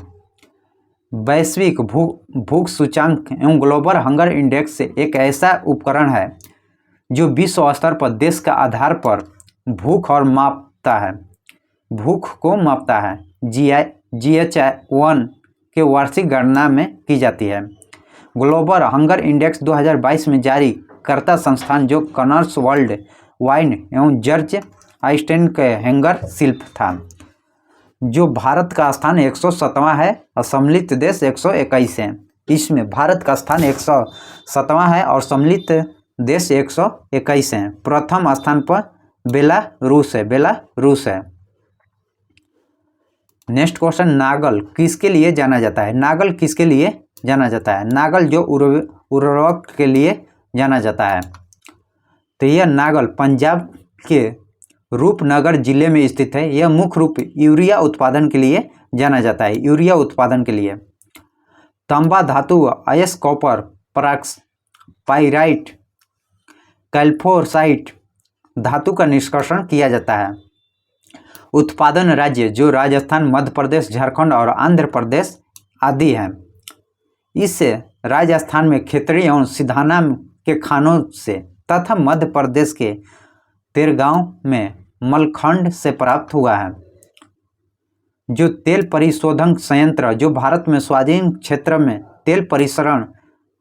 वैश्विक भूख सूचांक एवं ग्लोबल हंगर इंडेक्स एक ऐसा उपकरण है जो विश्व स्तर पर देश का आधार पर भूख को मापता है। GH1 के वार्षिक गणना में की जाती है। ग्लोबल हंगर इंडेक्स 2022 में जारी करता संस्थान जो कनर्स वर्ल्ड वाइन एवं जर्ज आइंस्टाइन के हंगर शिल्प था। जो भारत का स्थान 107वां है और सम्मिलित देश 121 है। इसमें भारत का स्थान 107वां है और सम्मिलित देश 121 है। प्रथम स्थान पर बेलारूस है। नेक्स्ट क्वेश्चन, नागल किसके लिए जाना जाता है? नागल किसके लिए जाना जाता है? नागल जो उर्वरक के लिए जाना जाता है। तो यह नागल पंजाब के रूपनगर जिले में स्थित है। यह मुख्य रूप यूरिया उत्पादन के लिए जाना जाता है। यूरिया उत्पादन के लिए तांबा धातु, आयस, कॉपर, पाइराइट, कैल्फोसाइट धातु का निष्कर्षण किया जाता है। उत्पादन राज्य जो राजस्थान, मध्य प्रदेश, झारखंड और आंध्र प्रदेश आदि हैं। इस राजस्थान में खेतड़ी एवं सिधाना के खानों से तथा मध्य प्रदेश के तेरगांव में मलखंड से प्राप्त हुआ है। जो तेल परिशोधन संयंत्र जो भारत में स्वाधीन क्षेत्र में तेल परिसरण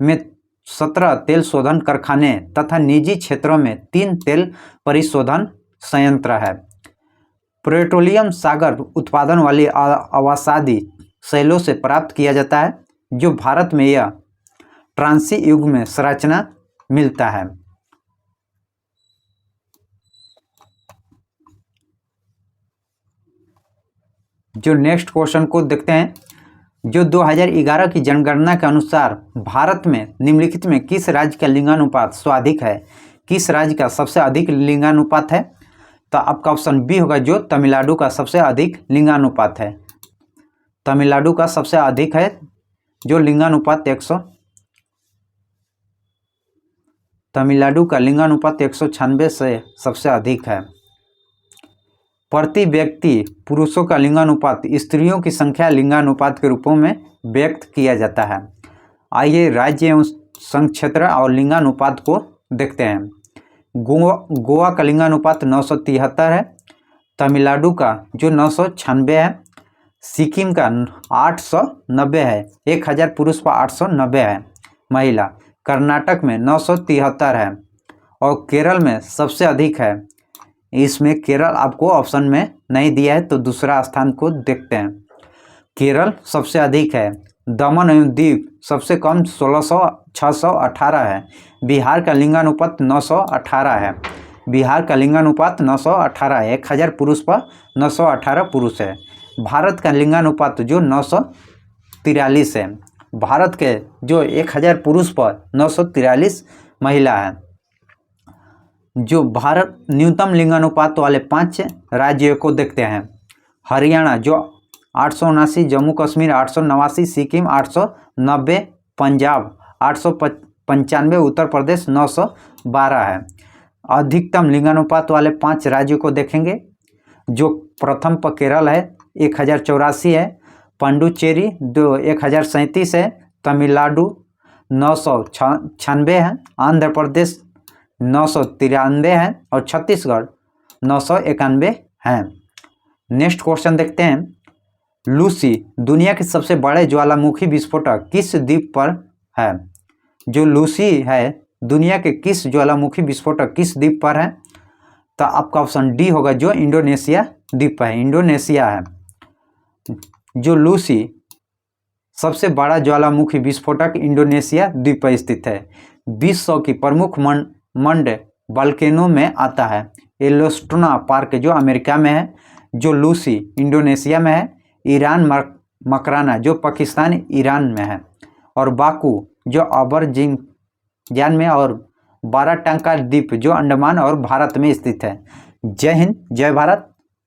में 17 तेल शोधन कारखाने तथा निजी क्षेत्रों में 3 तेल परिशोधन संयंत्र है। पेट्रोलियम सागर उत्पादन वाली आवासादी शैलों से प्राप्त किया जाता है। जो भारत में यह ट्रांसी युग में संरचना मिलता है। जो नेक्स्ट क्वेश्चन को देखते हैं, जो 2011 की जनगणना के अनुसार भारत में निम्नलिखित में किस राज्य का लिंगानुपात सर्वाधिक है? किस राज्य का सबसे अधिक लिंगानुपात है? तो आपका ऑप्शन बी होगा, जो तमिलनाडु का सबसे अधिक लिंगानुपात है। तमिलनाडु का सबसे अधिक है जो लिंगानुपात 100, तमिलनाडु का लिंगानुपात 196 से सबसे अधिक है। प्रति व्यक्ति पुरुषों का लिंगानुपात स्त्रियों की संख्या लिंगानुपात के रूपों में व्यक्त किया जाता है। आइए राज्य एवं संघ क्षेत्र और लिंगानुपात को देखते हैं। गोवा का लिंगानुपात 973 है। तमिलनाडु का जो 996 है। सिक्किम का 890 है, 1000 पुरुष पर 890 है महिला। कर्नाटक में 973 है और केरल में सबसे अधिक है। इसमें केरल आपको ऑप्शन में नहीं दिया है, तो दूसरा स्थान को देखते हैं। केरल सबसे अधिक है। दमन एवं दीव सबसे कम 618 है। बिहार का लिंगानुपात 918 है। बिहार का लिंगानुपात 918 है, 1000 पुरुष पर 918 पुरुष है। भारत का लिंगानुपात जो 943 है। भारत के जो 1000 पुरुष पर 943 महिला है। जो भारत न्यूनतम लिंगानुपात वाले 5 राज्यों को देखते हैं। हरियाणा जो 879, जम्मू कश्मीर 889, सिक्किम 890, पंजाब 895, उत्तर प्रदेश 912 है। अधिकतम लिंगानुपात वाले 5 राज्यों को देखेंगे। जो प्रथम पर केरल है 1084 है, पुडुचेरी 1037 है, तमिलनाडु 996 है, आंध्र प्रदेश 993 है और छत्तीसगढ़ 991 है। नेक्स्ट क्वेश्चन देखते हैं। लूसी दुनिया के सबसे बड़े ज्वालामुखी विस्फोटक किस द्वीप पर है? जो लूसी है दुनिया के किस ज्वालामुखी विस्फोटक किस द्वीप पर है? तो आपका ऑप्शन डी होगा, जो इंडोनेशिया द्वीप है, इंडोनेशिया है। जो लूसी सबसे बड़ा ज्वालामुखी विस्फोटक इंडोनेशिया द्वीप पर स्थित है। विश्व की प्रमुख मंड वोल्केनो में आता है। येलोस्टोन पार्क जो अमेरिका में है, जो लूसी इंडोनेशिया में है। ईरान मकराना जो पाकिस्तान ईरान में है, और बाकू जो अजरबैजान में, और बाराटंका द्वीप जो अंडमान और भारत में स्थित है। जय हिंद, जय भारत।